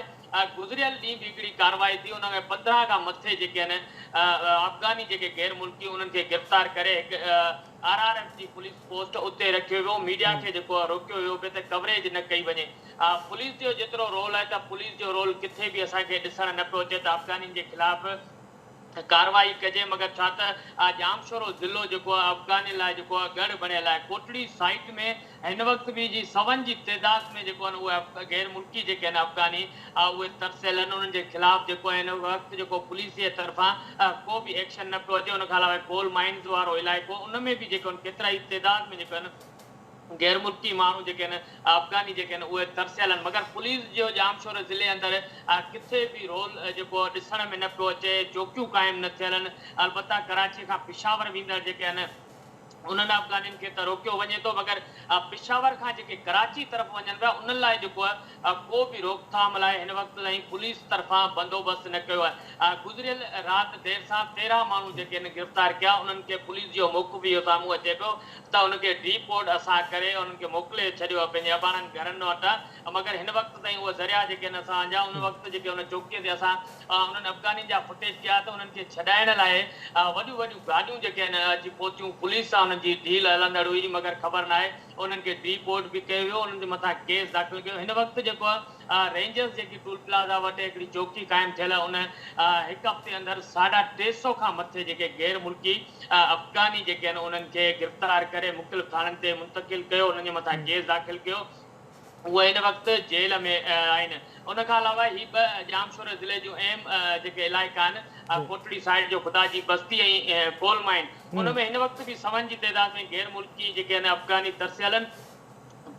गुज़िरियल ॾींहुं बि हिकिड़ी कार्रवाई थी, उन में 15 खां मथे जेके आहिनि अफ़गानी जेके गैर मुल्की उन्हनि खे गिरफ़्तार करे हिकु RRF जी पुलिस पोस्ट उते रखियो वियो। मीडिया खे जेको आहे रोकियो वियो पियो त कवरेज न कई वञे। पुलिस जो जेतिरो रोल आहे त पुलिस जो रोल किथे बि असांखे ॾिसणु न पियो अचे त अफ़गानियुनि जे ख़िलाफ़ कार्रवाई कजे, मगर छा त जामशोरो ज़िलो जेको आहे अफ़गानी लाइ जेको आहे गढ़ बणियल आहे। कोटड़ी साइट में हिन वक़्तु बि जी 100 जी तइदाद में जेको आहे उहे गैर मुल्की जेके आहिनि अफ़गानी उहे तरसियल आहिनि। उन्हनि जे ख़िलाफ़ जेको आहे हिन वक़्तु जेको पुलिस जे तरफ़ां को बि एक्शन न पियो अचे। उन खां अलावा कोल माइंस वारो इलाइक़ो उन में बि जेको आहिनि केतिरा ई तइदाद में जेको आहिनि गैर मुल्की माण्हू जेके आहिनि अफ़गानी जेके आहिनि उहे तरसियल आहिनि। मगर पुलिस जो जामशोरो ज़िले अंदरि किथे बि रोल जेको ॾिसण में न पियो अचे, चौकियूं क़ाइमु न थियल आहिनि। अलबत्ता कराची खां पेशावर वेंदड़ जेके आहिनि उन्हनि अफ़गानियुनि खे त रोकियो वञे थो, मगर पेशावर खां जेके कराची तरफ़ वञनि पिया उन्हनि लाइ जेको आहे को बि रोकथाम लाइ हिन वक़्तु ताईं पुलिस तरफ़ां बंदोबस्तु न कयो आहे। गुज़िरियल राति देरि सां 13 माण्हू जेके आहिनि गिरफ़्तार कया। उन्हनि खे पुलिस जो मुख़ बि इहो साम्हूं अचे पियो त उनखे डिपोर्ट असां करे उन्हनि खे मोकिले छॾियो आहे पंहिंजे अबाणनि घरनि वटि। मगर हिन वक़्तु ताईं उहे ज़रिया जेके आहिनि असांजा उन वक़्तु जेके उन चौकीअ ते असां उन्हनि अफ़गानियुनि जा फुटेज कया त उन्हनि खे छॾाइण लाइ वॾियूं वॾियूं गाॾियूं जेके आहिनि अची पहुतियूं। पुलिस सां उन्हनि जी ढील हलंदड़ हुई, मगर ख़बर न आहे। उन्हनि खे डिपोर्ट बि कयो वियो, उन्हनि जे मथां केस दाख़िल कयो। हिन वक़्तु जेको आहे रेंजर्स जेकी टूल प्लाज़ा वटि हिकिड़ी चौकी क़ाइमु थियल आहे, उन हिकु हफ़्ते अंदरि 350 खां मथे जेके गैर मुल्की अफ़गानी जेके आहिनि उन्हनि खे गिरफ़्तार करे मुख़्तलिफ़ थाणनि ते मुंतक़िल कयो, उन्हनि जे मथां केस दाख़िल कयो। उहे हिन वक़्तु जेल में आहिनि। उन खां अलावा ही 2 जामशोरो ज़िले जूं अहम जेके इलाइक़ा आहिनि कोटड़ी साइड जो ख़ुदा जी बस्ती ऐं कोल माइन, उन में हिन वक़्तु बि 100 जी तइदाद में गैर मुल्की जेके आहिनि अफ़गानी तरसियल आहिनि।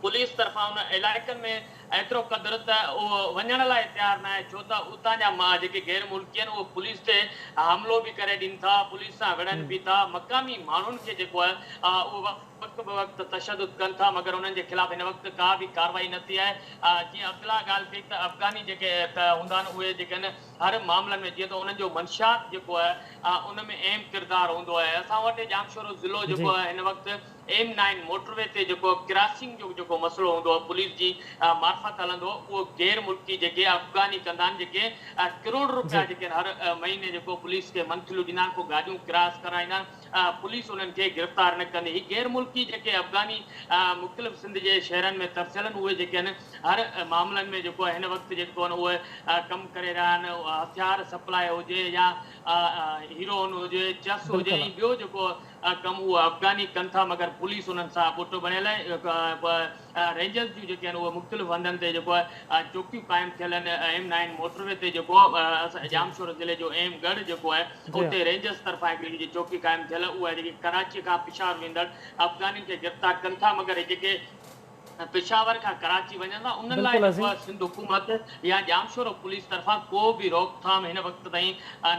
पुलिस तरफ़ां उन इलाइक़नि में एतिरो क़दुरु त उहो वञण लाइ तयारु न आहे, छो त उतां जा जेके गैर मुल्की आहिनि उहे पुलिस ते हमिलो बि करे ॾियनि था, पुलिस सां विढ़नि बि था। मक़ामी माण्हुनि खे जेको आहे उहो वक़्तु ब वक़्तु तशदुद कनि था, मगर उन्हनि जे ख़िलाफ़ हिन वक़्तु का बि कार्रवाई न थी आहे। जीअं अब्दुल्ला ॻाल्हि कई त अफ़गानी जेके हूंदा आहिनि उहे जेके आहिनि हर मामलनि में जीअं त उन्हनि जो मंशात जेको आहे उन में अहम किरदारु हूंदो आहे। असां वटि जामशोरो ज़िलो जेको आहे हिन वक़्तु M9 मोटरवे ते जेको क्रॉसिंग जो जेको मसलो हूंदो आहे पुलिस जी मार्फत हलंदो उहो गैर मुल्की जेके अफ़गानी कंदा आहिनि जेके करोड़ रुपया जेके हर महीने जेको पुलिस खे मंथलियूं ॾींदा आहिनि को गाॾियूं क्रॉस कराईंदा आहिनि पुलिस उन्हनि खे गिरफ़्तार न कंदी ही गैर मुल्की जेके अफ़गानी मुख़्तलिफ़ सिंध जे शहरनि में तरसियल आहिनि उहे जेके आहिनि हर मामलनि में जेको हिन वक़्तु जेको आहिनि उहे कमु करे रहिया आहिनि हथियार सप्लाई हुजे या हीरोइन हुजे चस हुजे ऐं ॿियो जेको कमु उहो अफ़गानी कनि था मगर पुलिस उन्हनि सां ॿुट बणियल आहे रेंजर्स जूं जेके आहिनि उहे मुख़्तलिफ़ हंधनि ते जेको आहे चौकियूं क़ाइमु थियल आहिनि M9 मोटरवे ते जेको जामशोर ज़िले जो एमगढ़ जेको आहे उते रेंजर्स तरफ़ां हिकिड़ी चौकी क़ाइमु थियल उहा जेकी कराची खां पिशावर वेंदड़ अफ़गानियुनि खे गिरफ़्तार कनि था मगर जेके पेशावर खां कराची वञनि था उन्हनि लाइ जेको आहे सिंध हुकूमत या जामशोर पुलिस तरफ़ां को बि रोकथाम हिन वक़्त ताईं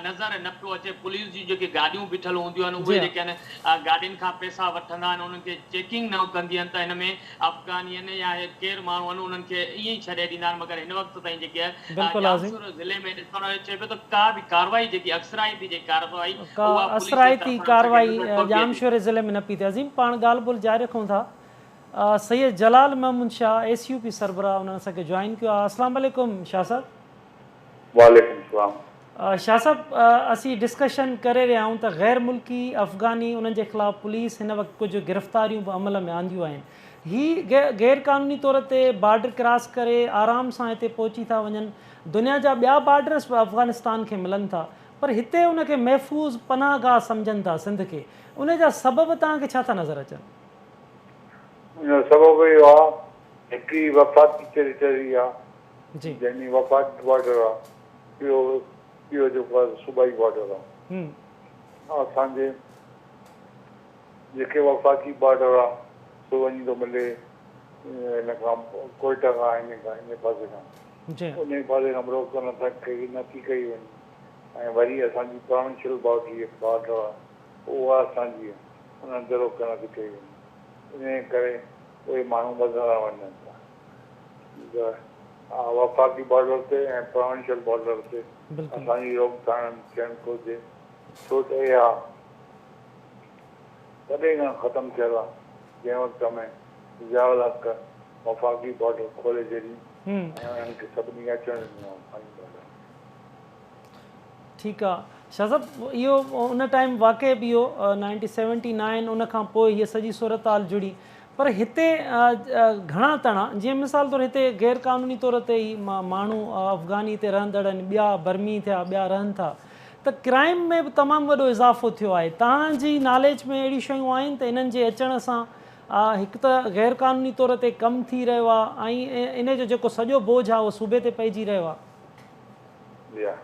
नज़र न पियो अचे पुलिस जी जेके गाॾियूं बीठल हूंदियूं आहिनि उहे जेके आहिनि गाॾियुनि खां पैसा वठंदा आहिनि उन्हनि खे चेकिंग न कंदी आहिनि त हिन में अफ़गानी आहिनि या केरु माण्हू आहिनि उन्हनि खे ईअं ई छॾे ॾींदा आहिनि मगर हिन वक़्त ताईं जेके आहे जामशोर ज़िले में ॾिसण अचे पियो त का बि कार्रवाई जेकी अक्सराइती जेकी कार्रवाई असराइती कार्रवाई जामशोर ज़िले में न पई थिए अज़ीम पाण ॻाल्हि ॿोल जारी रखूं था सैयद जलाल महमूद शाह SUP सरबराह उन्हनि असांखे जॉइन कयो आहे अस्सलाम वालेकुम शाह साहब वालेकुम सलाम शाह साहब असीं डिस्कशन करे रहिया आहियूं त गैर मुल्की अफ़गानी उन्हनि जे ख़िलाफ़ पुलिस हिन वक़्तु कुझु गिरफ़्तारियूं बि अमल में आंदियूं आहिनि ही गैर क़ानूनी तौर ते बॉर्डर क्रॉस करे आराम सां हिते पहुची था वञनि दुनिया जा ॿिया बॉर्डर्स बि अफ़गानिस्तान खे मिलनि था पर हिते उनखे महफ़ूज़ पनाहगाह सम्झनि था सिंध खे उन जा सबब तव्हांखे छा था नज़र अचनि सबब इहो आहे हिकिड़ी वफ़ाक़ी टेरिटरी आहे जी जंहिंमें वफ़ाक़ी बॉर्डर आहे इहो जेको आहे सूबाई बॉर्डर आहे असांजे जेके वफ़ाक़ी बॉर्डर आहे सो वञी थो मिले हिन खां कोयटा खां इन पासे खां उन पासे खां रोक नथी कई वञे ऐं वरी असांजी प्रोविंशियल बॉर्डर आहे उहा असांजी आहे उन ते रोक नथी कई वञे इन करे उहे माण्हू वधंदा वञनि था वफ़ाक़ी बॉर्डर ते ऐं प्रोविंशियल बॉर्डर ते असांजी रोकथाम थियणु घुरिजे छो त इहा तॾहिं खां ख़तमु थियल आहे जंहिं वक़्त में ज़ियाउल हक़ वफ़ाक़ी बॉर्डर खोले छॾी ऐं उन्हनि खे सभिनी खे अचणु ॾिनो बॉर्डर ठीकु आहे शाह साहब इहो उन टाइम वाक़ई बि इहो 1979 उन खां पोइ हीअ सॼी सूरत हाल जुड़ी पर हिते घणा तणा जीअं मिसाल तौरु हिते गैर क़ानूनी तौर ते ई माण्हू अफ़गानी हिते रहंदड़ आहिनि ॿिया बर्मी थिया ॿिया रहनि था त क्राइम में बि तमामु वॾो इज़ाफ़ो थियो आहे तव्हांजी नॉलेज में अहिड़ियूं शयूं आहिनि त इन्हनि जे अचण सां हिकु त गैर क़ानूनी तौर ते कमु थी रहियो आहे ऐं इन जो जेको सॼो बोझ आहे उहो सूबे ते पइजी रहियो आहे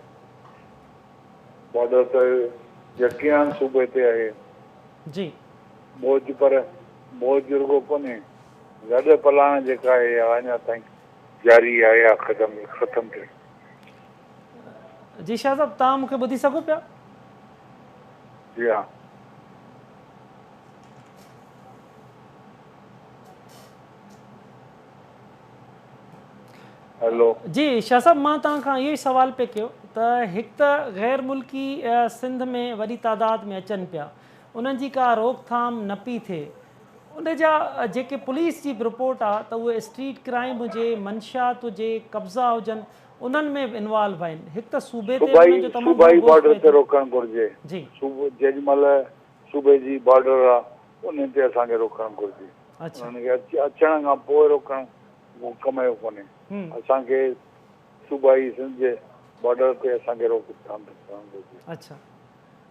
बॉर्डर त यकीनन सूबे ते आहे जी बोझ पर बोझ रुगो कोन्हे गॾु पलाण जेका आहे अञा ताईं जारी आहे या ख़तमु थिए जी शाह साहब तव्हां मूंखे ॿुधी सघो पिया जी हा हेलो जी शाह साहब मां तव्हां खां इहो ई सवाल पिया कयो त हिकु त गैर मुल्की सिंध में वॾी तादाद में अचनि पिया उन्हनि जी का रोकथाम न पई थिए उन जा जेके पुलिस जी रिपोर्ट आहे त उहे स्ट्रीट क्राइम हुजे मंशियात हुजे कब्ज़ा हुजनि उन्हनि में बि इन्वॉल्व आहिनि हिकु त सूबे ते सूबाई बॉर्डर ते रोकणु घुरिजे जी जेॾी महिल सूबे जी बॉर्डर आहे उन ते असांखे रोकणु घुरिजे उन्हनि खे अचण खां पोइ रोकणु कम जो कोन्हे असांखे सूबाई सिंध जे बॉर्डर ते असांखे रोकथाम करणु घुरिजे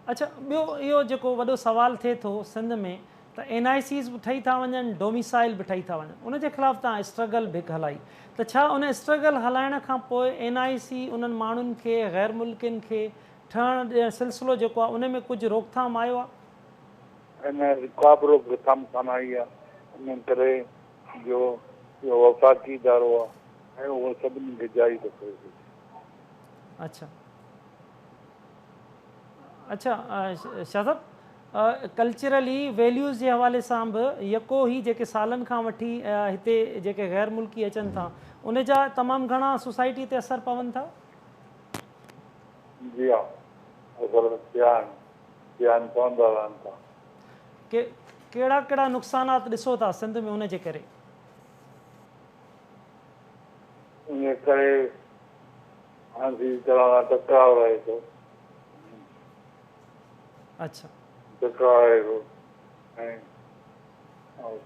अच्छा ॿियो इहो जेको वॾो सुवालु थिए थो सिंध में त NICs बि ठही था वञनि डोमिसाइल बि ठही था वञनि उनजे ख़िलाफ़ु तव्हां स्ट्रगल बि हलाई त छा उन स्ट्रगल हलाइण खां पोइ NIC उन्हनि माण्हुनि खे गैर मुल्कियुनि खे ठहण सिलसिलो जेको आहे उन में कुझु रोकथाम आयो आहे इन का बि रोकथाम कान आई आहे इन करे जो इहो वफ़ाक़ी इदारो आहे ऐं उहो सभिनी खे जारी थो करे अच्छा शाह साहब कल्चरली वैल्यूज़ जे हवाले सां बि यको ई जेके सालनि खां वठी हिते जेके गैर मुल्की अचनि था उन जा तमामु घणा सोसाइटी ते असर पवनि था जी हा असर पवंदा रहनि था कहिड़ा कहिड़ा नुक़सानात ॾिसो था सिंध में उन जे करे? इन करे आंधी तरह टकराव रहे थो। अच्छा, टकराव रहे थो ऐं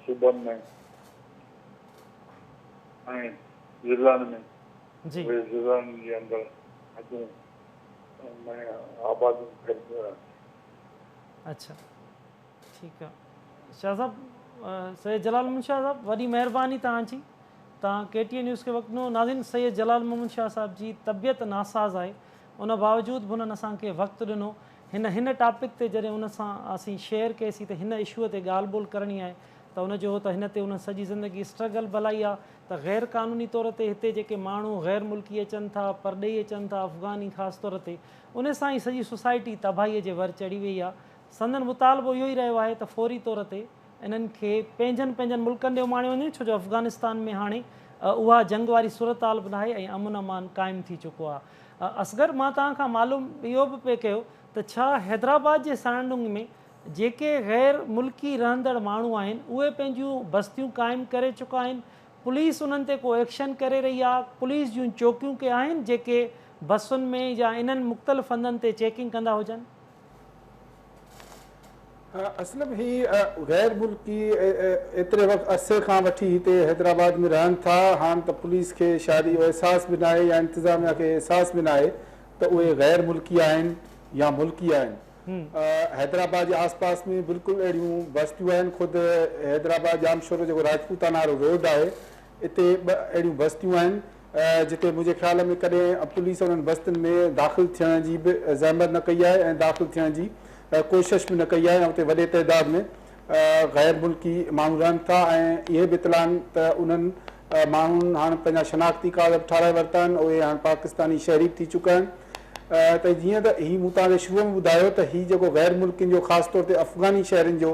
सूबनि में ऐं ज़िलनि में जी उहे ज़िलनि जे अंदरि अचूं आबादी करियूं। अच्छा, ठीकु आहे शाह साहब। सैयद जलाल मोहम्मद शाह साहब, वॾी महिरबानी तव्हांजी, तव्हां KTN न्यूज़ खे वक़्तु ॾिनो। नाज़रीन, सैयद जलाल मोहम्मद शाह साहब जी तबियत नासाज़ आहे, उन बावजूदि बि उन्हनि असांखे वक़्तु ॾिनो। हिन टॉपिक ते जॾहिं उन सां असीं शेयर कयसीं त हिन इशूअ ते ॻाल्हि ॿोल करणी आहे त उनजो त हिन ते उन सॼी ज़िंदगी स्ट्रगल भलाई आहे त गैर क़ानूनी तौर ते हिते जेके माण्हू गैर मुल्की अचनि था, परॾेही अचनि था, अफ़गानी ख़ासि तौर ते, उन सां ई सॼी सोसाइटी तबाहीअ जे वर चढ़ी वई आहे। संदन मुतालबो इहो ई रहियो आहे त फौरी तौर ते इन्हनि खे पंहिंजनि मुल्कनि ॾे उमाणियो वञे, छो जो अफ़गानिस्तान में हाणे उहा जंग वारी सूरत हाल बि आहे ऐं अमन अमान क़ाइमु थी चुको आहे। असगर, मां तव्हां खां मालूम इहो बि पिए कयो त छा हैदराबाद जे सराउंडिंग में जेके गैर मुल्की रहंदड़ माण्हू आहिनि उहे पंहिंजूं बस्तियूं क़ाइमु करे चुका आहिनि? पुलिस उन्हनि ते को एक्शन करे रही आहे? पुलिस जूं चौकियूं के आहिनि जेके बसुनि में या इन्हनि मुख़्तलिफ़ हंधनि ते चेकिंग कंदा हुजनि? असल में ही गैर मुल्की एतिरे वक़्तु अरसे खां वठी हिते हैदराबाद में रहनि था। हाणे त पुलिस खे शायद इहो अहसासु बि न आहे या इंतिज़ामिया खे अहसासु बि न आहे त उहे गैर मुल्की आहिनि या मुल्की आहिनि। हैदराबाद जे आस पास में बिल्कुलु अहिड़ियूं बस्तियूं आहिनि। ख़ुदि हैदराबाद जामशोरो जेको राजपूताना वारो रोड आहे, हिते अहिड़ियूं बस्तियूं आहिनि जिते मुंहिंजे ख़्याल में कॾहिं पुलिस उन्हनि बस्तियुनि में दाख़िल थियण जी बि ज़हमत न कई आहे ऐं दाख़िल थियण जी कोशिश बि न कई आहे। ऐं उते वॾे तइदाद में गैर मुल्की माण्हू रहनि था ऐं इहे बि इतला आहिनि त उन्हनि माण्हुनि हाणे पंहिंजा शनाख़ती काग़ज़ ठाराए वरिता आहिनि, उहे हाणे पाकिस्तानी शहरी थी चुका आहिनि। त जीअं त हीअ मूं तव्हांखे शुरू में ॿुधायो त हीअ जेको गैर मुल्कियुनि जो ख़ासि तौर ते अफ़गानी शहरनि जो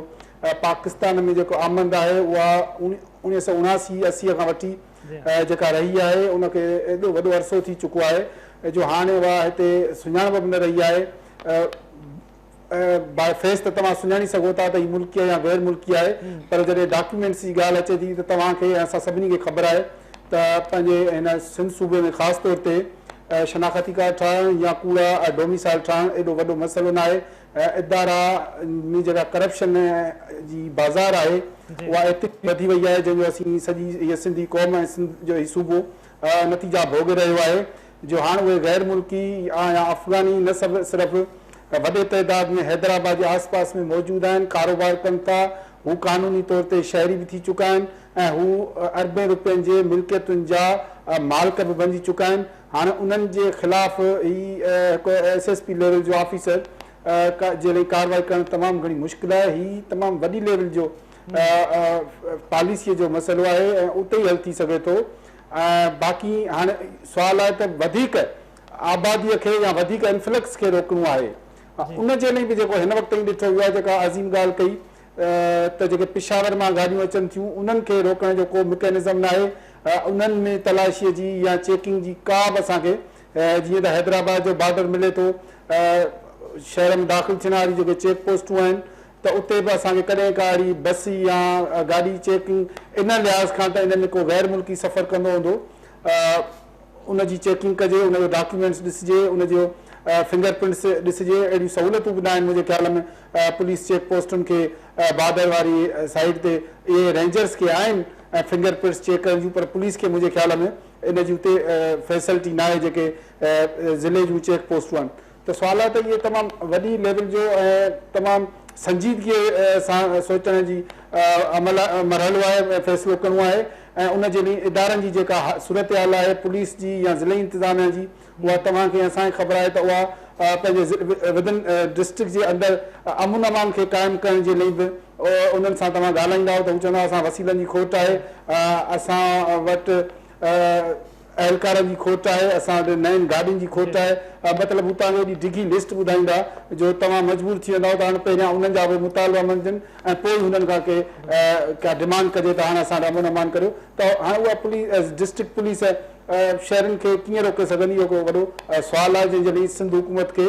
पाकिस्तान में जेको आमद आहे उहा 1979-80 खां वठी जेका रही आहे, उनखे एॾो वॾो अरसो थी चुको आहे जो हाणे उहा हिते सुञाणप बि न रही आहे। बाय फेस त तव्हां सुञाणी सघो था त हीअ मुल्की आहे या गैर मुल्की आहे, पर जॾहिं डॉक्यूमेंट्स जी ॻाल्हि अचे थी त तव्हांखे असां सभिनी खे ख़बर आहे त पंहिंजे हिन सिंध सूबे में ख़ासि तौर ते शनाख़ती कार्ड ठाहिणु या कूड़ा डोमिसाइल ठाहिणु एॾो वॾो मसइलो न आहे। इदारा में जेका करप्शन जी बाज़ार आहे उहा एतिरी वधी वई आहे जंहिंजो असीं सॼी हीअ सिंधी क़ौम ऐं सिंध जो हीउ सूबो नतीजा भोॻे रहियो आहे जो हाणे उहे गैर मुल्की या अफ़गानी न सिर्फ़ु वॾे तइदाद में हैदराबाद जे आस पास में मौजूदु आहिनि, कारोबार कनि था। हू क़ानूनी तौर ते शहरी बि थी चुका आहिनि ऐं हू अरबें रुपयनि जे मिल्कियतुनि जा मालिक बि बणिजी चुका आहिनि। हाणे उन्हनि जे ख़िलाफ़ ही हिकु SSP लेवल जो ऑफिसर जे लाइ कार्रवाई करणु तमामु घणी मुश्किल आहे। ही तमामु वॾी लेवल जो पॉलिसीअ जो मसइलो आहे ऐं उते ई हल थी सघे थो। बाक़ी हाणे सुवालु आहे त वधीक आबादीअ खे या वधीक इन्फ्लक्स खे रोकणो आहे। उन जे लाइ बि जेको हिन वक़्तु ताईं ॾिठो वियो आहे, जेका अज़ीम ॻाल्हि कई त जेके पिशावर मां गाॾियूं अचनि थियूं उन्हनि खे रोकण जो को मैकेनिज़म न आहे। उन्हनि में तलाशीअ जी या चेकिंग जी का बि असांखे जीअं त हैदराबाद जो बॉर्डर मिले थो, शहर में दाख़िल थियण वारी जेके चेक पोस्टूं आहिनि त उते बि असांखे कॾहिं का अहिड़ी बस या गाॾी चेकिंग इन लिहाज़ खां त इन में को गैर मुल्की सफ़र कंदो हूंदो उनजी चेकिंग कजे, उनजो डॉक्यूमेंट्स ॾिसिजे, उनजो फिंगरप्रिंट्स ॾिसिजे। अहिड़ियूं सहूलियतूं बि न आहिनि मुंहिंजे ख़्याल में पुलिस चेक पोस्टुनि खे बॉर्डर वारी साइड ते इहे रेंजर्स खे आहिनि ऐं फिंगरप्रिंट्स चेक करण जूं, पर पुलिस खे मुंहिंजे ख़्याल में इन जी उते फैसिलिटी न आहे जेके ज़िले जूं चेक पोस्टूं आहिनि। त सुवाल आहे त इहे तमामु वॾी लेवल जो ऐं तमामु संजीदगीअ सां सोचण जी मरहलो आहे, फ़ैसिलो करिणो आहे ऐं उन जे लाइ इदारनि जी जेका सूरत हाल आहे पुलिस जी या ज़िले इंतिज़ामिया जी, उहा तव्हांखे असांखे ख़बर आहे त उहा पंहिंजे विदिन डिस्ट्रिक्ट जे अंदरि अमन अमान खे क़ाइमु करण जे लाइ बि उन्हनि सां तव्हां ॻाल्हाईंदा त हू चवंदा असां वसीलनि जी खोट आहे, असां वटि एहलकारनि जी खोट आहे, असां वटि नयुनि गाॾियुनि जी खोट आहे। मतिलबु हू तव्हांखे एॾी डिघी लिस्ट ॿुधाईंदा जो तव्हां मजबूर थी वेंदव त हाणे पहिरियां उन्हनि जा बि मुतालबा मंजनि ऐं पोइ हुननि खां का डिमांड कजे त हाणे असां अमन अमान करियो। त हाणे उहा पुलिस डिस्ट्रिक्ट पुलिस शहरनि खे कीअं रोके सघंदी, इहो को वॾो सुवालु आहे जंहिंजे लाइ सिंध हुकूमत खे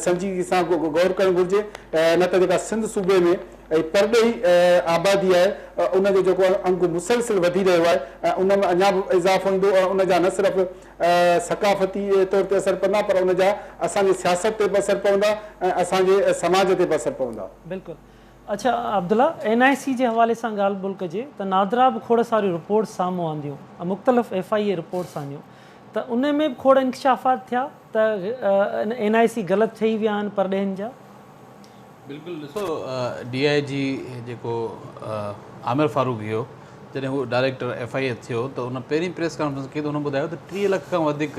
संजीदगी सां गौर करणु घुरिजे। न त जेका सिंध सूबे में ऐं परॾेही आबादी आहे उनजो जेको अंग मुसलसिल वधी रहियो आहे ऐं उन में अञा बि इज़ाफ़ो ईंदो ऐं उनजा न सिर्फ़ु सकाफ़ती तौर ते असरु पवंदा पर उनजा असांजी सियासत ते बि असरु पवंदा ऐं असांजे समाज ते बि असरु पवंदा। बिल्कुलु। अच्छा अब्दुल्ला, NIC जे हवाले सां ॻाल्हि ॿोल कजे त नादरा बि खोड़ सारियूं रिपोर्ट्स साम्हूं आंदियूं, मुख़्तलिफ़ FIA रिपोर्ट्स आंदियूं, त उन में बि खोड़ इंकशाफ़ात थिया त NIC ग़लति ठही विया आहिनि परॾेहनि जा? बिल्कुलु। ॾिसो DIG जेको आमिर फारूक हुयो जॾहिं हू डायरेक्टर FIA थियो त उन पहिरीं प्रेस कॉन्फ्रेंस कई त हुन ॿुधायो त 30 लख खां वधीक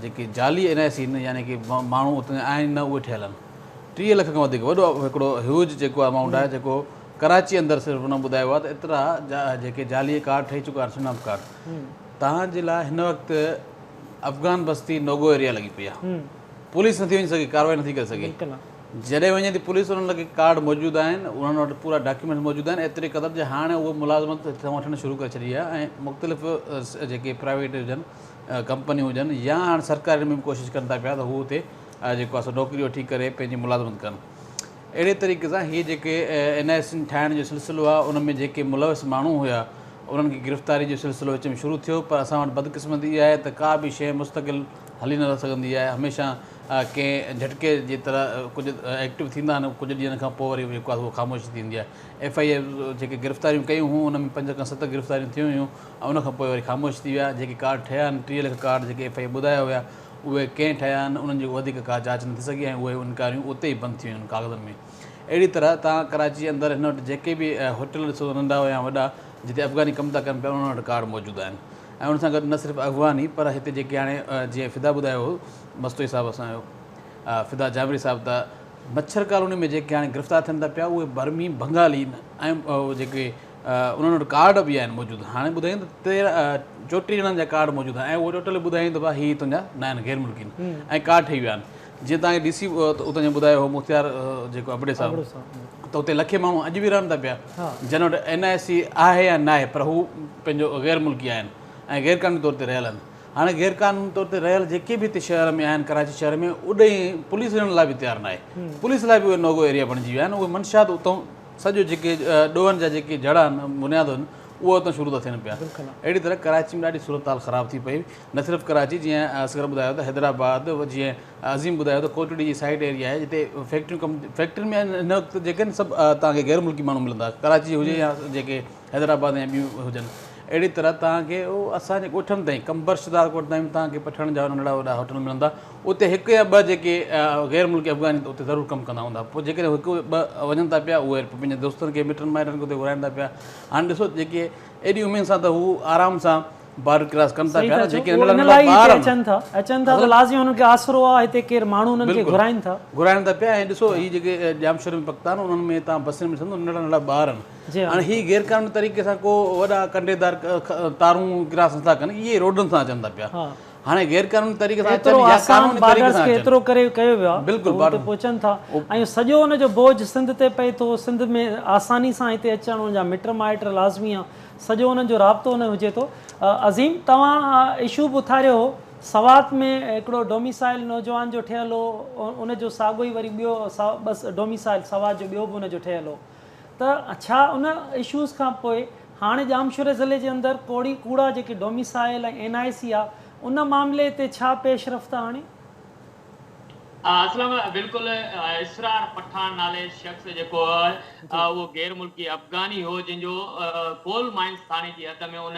जेके जाली NIC आहिनि यानी की माण्हू उते आहिनि न उहे ठहियल आहिनि। 30 लख खां वधीक वॾो हिकिड़ो ह्यूज जेको अमाउंट आहे जेको कराची अंदरि सिर्फ़ु हुन ॿुधायो आहे त एतिरा जेके जाली कार्ड ठही चुका आहिनि शिनाख्त कार्ड। तव्हांजे लाइ हिन वक़्तु अफ़गान बस्ती नोगो एरिया लॻी पई आहे, पुलिस नथी वञी सघे, कार्रवाई नथी करे सघे। जॾहिं वञे थी पुलिस उन्हनि लॻे कार्ड मौजूदु आहिनि, उन्हनि वटि पूरा डॉक्यूमेंट मौजूदु आहिनि, एतिरे क़दुरु जे हाणे उहो मुलाज़िमत हितां वठणु शुरू करे छॾी आहे ऐं मुख़्तलिफ़ जेके प्राइवेट हुजनि कंपनियूं हुजनि या हाणे सरकारी में बि कोशिशि कनि था पिया त हू हुते जेको आहे नौकिरी वठी करे पंहिंजी मुलाज़िमत कनि। अहिड़े तरीक़े सां हीअ जेके NIC ठाहिण जो सिलसिलो आहे उन में जेके मुलविस माण्हू हुया उन्हनि खे गिरफ़्तारी जो सिलसिलो विच में शुरू थियो, पर असां वटि बदक़िस्मती इहा आहे त का बि शइ मुस्तक़िल हली न सघंदी आहे। हमेशह कंहिं झटके जी तरह कुझु एक्टिव थींदा आहिनि, कुझु ॾींहंनि खां पोइ वरी जेको आहे उहो ख़ामोशी थींदी आहे। FIA जेके गिरफ़्तारियूं कयूं हुयूं उन में 5 खां 7 गिरफ़्तारियूं थियूं हुयूं ऐं उनखां पोइ वरी ख़ामोशी थी विया। जेके कार्ड ठहिया आहिनि 30 लख कार्ड जेके FIA ॿुधाया हुया उहे कंहिं ठहिया आहिनि, उन्हनि जो वधीक का जांच न थी सघी ऐं उहे इनकारियूं उते ई बंदि थी वियूं आहिनि कागज़नि में। अहिड़ी तरह तव्हां कराची अंदरि हिन वटि जेके बि होटल ॾिसो नंढा हुआ या वॾा जिते अफ़गानी कमु था कनि पिया उन्हनि वटि कार्ड मौजूदु आहिनि ऐं उन सां गॾु न सिर्फ़ु अफ़गानी पर हिते जेके हाणे जीअं फिदा ॿुधायो हो मस्तोई साहिबु असांजो फिदा जाबरी साहिबु, त मच्छर कॉलोनी में जेके हाणे गिरफ़्तार थियनि था पिया उहे बर्मी बंगाली ऐं जेके उन्हनि वटि कार्ड बि आहिनि मौजूदु। हाणे ॿुधायूं त 34 ॼणनि जा कार्ड मौजूदु आहे ऐं उहे टोटल ॿुधायूं त भाई हीअ तुंहिंजा न आहिनि गैर मुल्की ऐं कार्ड ठही विया आहिनि। जीअं तव्हांखे DC उतां जो ॿुधायो हो मुख़्तियार जेको अबड़े साहिबु, त उते लखे माण्हू अॼु बि रहनि था पिया जिन वटि NIC आहे या न आहे पर हू पंहिंजो गैर मुल्की आहिनि ऐं गैर क़ानूनी तौर ते रहियल आहिनि। हाणे गैर क़ानूनी तौर ते रहियल जेके बि हिते शहर में आहिनि कराची शहर में उॾे पुलिस हिननि लाइ बि तयारु न आहे। पुलिस लाइ बि उहे नोगो एरिया बणिजी विया आहिनि। उहे मंशात उतां सॼो जेके ॾोहनि जा जेके जड़ आहिनि बुनियादु आहिनि उहो उतां शुरू था थियनि पिया। अहिड़ी तरह कराची में ॾाढी सूरत हाल ख़राबु थी पई। न सिर्फ़ु कराची, जीअं असगर ॿुधायो त हैदराबाद, जीअं अज़ीम ॿुधायो त कोटड़ी जी साइड एरिया आहे जिते फैक्ट्रियूं में हिन वक़्तु जेके आहिनि सभु तव्हांखे गैर मुल्की माण्हू मिलंदा, कराची हुजे या जेके हैदराबाद या ॿियूं हुजनि। अहिड़ी तरह तव्हांखे उहो असांजे ॻोठनि ताईं कंबरशदार ॻोठ ताईं तव्हांखे पठण जा नंढा वॾा होटल मिलंदा। उते हिकु या ॿ जेके गैर मुल्की अफ़गानी उते ज़रूरु कमु कंदा हूंदा। पोइ जेकॾहिं हिकु ॿ वञनि था पिया उहे पंहिंजे दोस्तनि खे मिटनि माइटनि खे उते घुराइनि था पिया। हाणे ॾिसो जेके एॾी उमेद सां त हू आराम सां बार क्रॉस कनि था पिया, जेके अचनि था त लाज़मी हुननि खे आसरो आहे, हिते केरु माण्हू उन्हनि खे घुराइनि था पिया। ऐं ॾिसो हीअ जेके जामशोर में पकता आहिनि उन्हनि में तव्हां बसियुनि में ॾिसंदो नंढा नंढा ॿार आहिनि। हाणे हीअ गैर क़ानूनी तरीक़े सां को वॾा कंडेदार तारूं क्रॉस नथा कनि, इहे रोडनि सां अचनि था पिया। हाणे गैर क़ानूनी तरीक़े सां एतिरो करे कयो वियो आहे, बिल्कुलु पहुचनि था ऐं सॼो हुनजो बोझ सिंध ते पए थो। सिंध में आसानी सां हिते अचणु, हुनजा मिट माइट लाज़मी आहे, सॼो हुननि जो राब्तो हुन हुजे थो। अज़ीम, तव्हां इशू बि उथारियो हो सवात में हिकिड़ो डोमिसाइल नौजवान जो ठहियलु हो, उनजो साॻियो ई वरी ॿियो बसि डोमिसाइल सवात जो ॿियो बि हुनजो ठहियलु हो। त छा उन इशूज़ खां पोइ हाणे जामशोर ज़िले जे अंदरि कूड़ा जेके डोमिसाइल ऐं NIC आहे उन मामले ते छा पेशरफ़्त आहे हाणे? असलम बिल्कुलु इसरार पठान नाले शख़्स जेको आहे उहो गैर मुल्की अफ़गानी हो जंहिंजो कोल माइंस थाणे जी हद में उन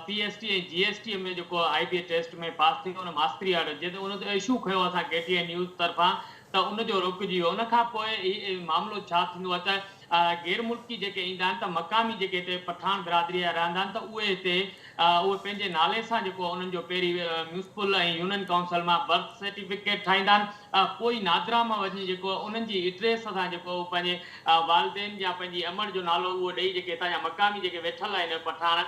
PST ऐं GST में जेको IBA टेस्ट में पास थी उन मास्तरी आर्डर जिते उन ते इशू खयो असां KTN न्यूज़ तरफ़ां त उनजो रुकिजी वियो। उनखां पोइ हीउ मामिलो छा थींदो आहे त गैर मुल्की जेके ईंदा आहिनि त मक़ामी जेके हिते पठान बिरादरी जा रहंदा आहिनि त उहे हिते उहे पंहिंजे नाले सां जेको उन्हनि जो पहिरीं म्यूनिसिपल ऐं यूनियन काउंसिल मां बर्थ सर्टिफिकेट ठाहींदा आहिनि। पोइ नादरा मां वञी जेको उन्हनि जी एड्रेस सां जेको पंहिंजे वालदेन या पंहिंजी अमड़ जो नालो उहो ॾेई जेके हितां जा मक़ामी जेके वेठल आहिनि पठान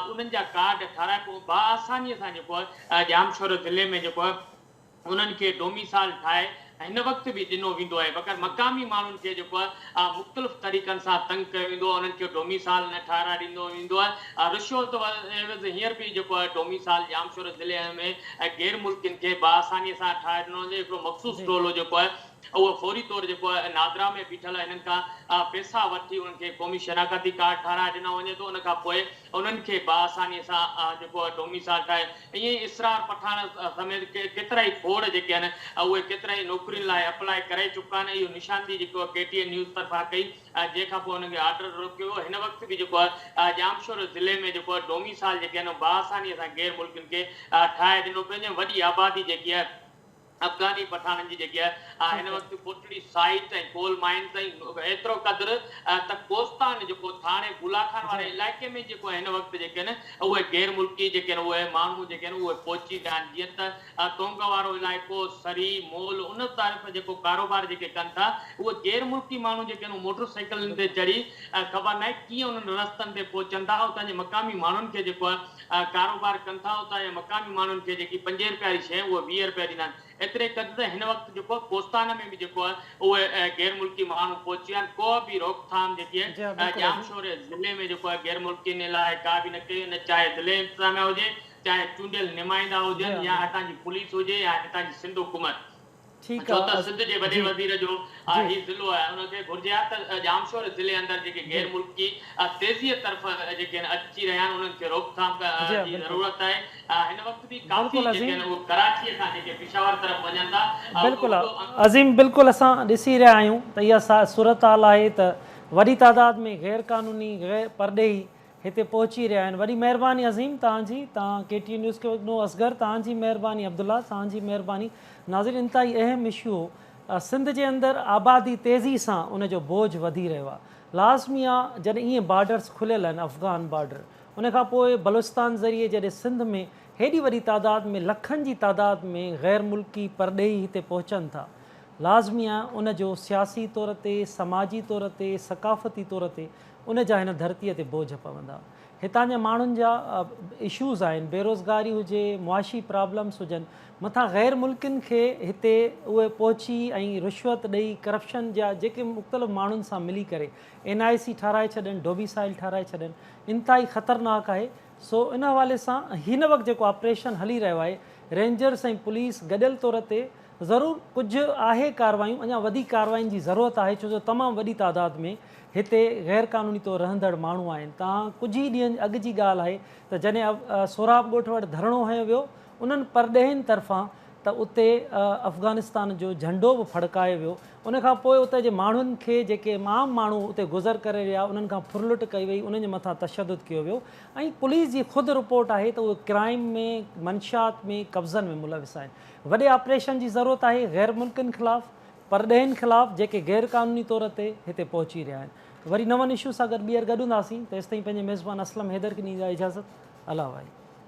उन्हनि जा कार्ड ठाराए पोइ बाआसानीअ सां जेको आहे जामशोर ज़िले में जेको आहे उन्हनि खे डोमिसाइल ठाहे हिन वक़्तु बि ॾिनो वेंदो आहे। बग़ैर मक़ामी माण्हुनि खे जेको आहे मुख़्तलिफ़ तरीक़नि सां तंग कयो वेंदो आहे, उन्हनि खे डोमिसाइल न ठाराए ॾिनो वेंदो आहे। रिश्वत हींअर बि जेको आहे डोमिसाइल जामशोर ज़िले में गैर मुल्कियुनि खे बाआसानीअ सां ठाहे ॾिनो वञे। हिकिड़ो मख़सूस टोलो जेको आहे उहो फौरी तौर जेको आहे नादरा में बीठल हिननि खां पैसा वठी उन्हनि खे क़ौमी शनाख़ती कार्ड ठाराए ॾिनो वञे थो। उन खां पोइ उन्हनि खे बाआसानीअ सां जेको आहे डोमिसाइल ठाहे ईअं ई इसरार पठाण समेत केतिरा ई खोड़ जेके आहिनि उहे केतिरा ई नौकरियुनि लाइ अप्लाई करे चुका आहिनि। इहो निशानदी जेको आहे KTN न्यूज़ तरफ़ां कई, जंहिंखां पोइ हुनखे ऑर्डर रोकियो। हिन वक़्तु बि जेको आहे जामशोर ज़िले में जेको आहे डोमिसाइल जेके आहिनि बाआसानीअ सां गैर मुल्कियुनि खे ठाहे ॾिनो। पंहिंजे वॾी आबादी जेकी आहे अफ़गानी पठाणनि जी जेकी आहे हिन वक़्तु कोटड़ी साइट ऐं कोल माइन्स ऐं एतिरो क़दुरु त कोस्तान जेको थाणे बुलाखान वारे इलाइक़े में जेको हिन वक़्तु जेके आहिनि उहे गैर मुल्की जेके आहिनि उहे माण्हू जेके आहिनि उहे पहुची विया आहिनि। जीअं त तोंग वारो इलाइक़ो, सरी, मोल, उन तरफ़ जेको कारोबार जेके कनि था उहे गैर मुल्की माण्हू जेके आहिनि मोटरसाइकिलनि ते चढ़ी ख़बर न आहे कीअं उन्हनि रस्तनि ते पहुचनि था। उतां जे मक़ामी माण्हुनि खे जेको आहे कारोबार कनि था। उतां जे मक़ामी माण्हुनि खे जेकी 5 रुपए वारी शइ उहे 20 रुपए ॾींदा आहिनि। एतिरे क़दुरु हिन वक़्तु जेको कोस्तान में बि जेको आहे उहे गैर मुल्की माण्हू पहुची विया आहिनि। को बि रोकथाम जेकी आहे जामशोर ज़िले में जेको आहे गैर मुल्कियुनि लाइ का बि न कई, न चाहे ज़िले इंतिज़ामिया हुजे, चाहे चूंडियल नुमाइंदा हुजनि या हितां जी पुलिस हुजे या हितां जी सिंध हुकूमत। ठीकु छो आहे। त सिंध जे वॾे वज़ीर जो ही ज़िलो आहे, उनखे घुर्जे आहे त जामशोर ज़िले अंदरि जेके गैर मुल्की तेज़ीअ तरफ़ जेके आहिनि अची रहिया आहिनि उन्हनि खे रोकथाम जी ज़रूरत आहे। हिन वक़्तु बि काफ़ी जेके आहिनि उहे कराचीअ खां जेके पेशावर तरफ़ वञनि था। बिल्कुलु अज़ीम, बिल्कुलु असां ॾिसी रहिया आहियूं त इहा सूरत हाल आहे त वॾी तादाद में गैर क़ानूनी गैर परॾेही हिते पहुची रहिया आहिनि। वॾी महिरबानी अज़ीम तव्हांजी, तव्हां KTN न्यूज़ खे वॻो असगर, तव्हांजी महिरबानी अब्दुल्ला, तव्हांजी महिरबानी। नाज़रीन, इंतिहाई अहम इशू हो। सिंध जे अंदरि आबादी तेज़ी सां उनजो बोझ वधी रहियो आहे। लाज़मी आहे जॾहिं ईअं बॉर्डर्स खुलियल आहिनि, अफ़गान बॉर्डर, उनखां पोइ बलूचिस्तान ज़रिए जॾहिं सिंध में हेॾी वॾी तादाद में लखनि जी तादाद में गैर मुल्की परॾेही हिते पहुचनि था, लाज़मी आहे उनजो सियासी तौर ते, समाजी तौर ते, सक़ाफ़ती तौर ते उन जा हिन धरतीअ ते बोझ पवंदा। हितां जा माण्हुनि जा इशूज़ आहिनि, बेरोज़गारी हुजे, मुआशी प्रॉब्लम्स हुजनि, मथां गैर मुल्कियुनि खे हिते उहे पहुची ऐं रिश्वत ॾेई करप्शन जा जेके मुख़्तलिफ़ माण्हुनि सां मिली करे NIC ठाराए छॾनि, डोमिसाइल ठाराए छॾनि, इंतिहाई ख़तरनाक आहे। सो इन हवाले सां हिन वक़्तु जेको ऑपरेशन हली रहियो आहे, रेंजर्स ऐं पुलिस गॾियल तौर ते ज़रूरु कुझु आहे कार्रवायूं, अञा वॾी कार्रवाइनि जी ज़रूरत आहे, छो जो तमामु वॾी तादाद में हिते गैर क़ानूनी तौरु रहंदड़ माण्हू आहिनि। तव्हां कुझु ई ॾींहंनि अॻु जी ॻाल्हि आहे त जॾहिं सोराब ॻोठ वटि धरणो हयो वियो उन्हनि परॾेहिनि तरफ़ां, त उते अफ़गानिस्तान जो झंडो बि फड़कायो वियो। उनखां पोइ उते जे माण्हुनि खे, जेके आम माण्हू उते गुज़र करे विया, उन्हनि खां फुरलुट कई वई, उन्हनि जे मथां तशदुद कयो वियो। ऐं पुलिस जी ख़ुदि रिपोर्ट आहे त उहे क्राइम में, मंशात में, कब्ज़नि में मुलविस आहिनि। वॾे ऑपरेशन जी ज़रूरत आहे गैर मुल्कियुनि ख़िलाफ़ु, परॾेहिनि ख़िलाफ़ु जेके गैर क़ानूनी तौर ते हिते पहुची रहिया आहिनि। वरी नवनि इशू सां गॾु ॿीहर गॾु हूंदासीं। तेसिताईं पंहिंजे मेज़बान असलम हैदर खे ॾींदा इजाज़त। अला वाहे।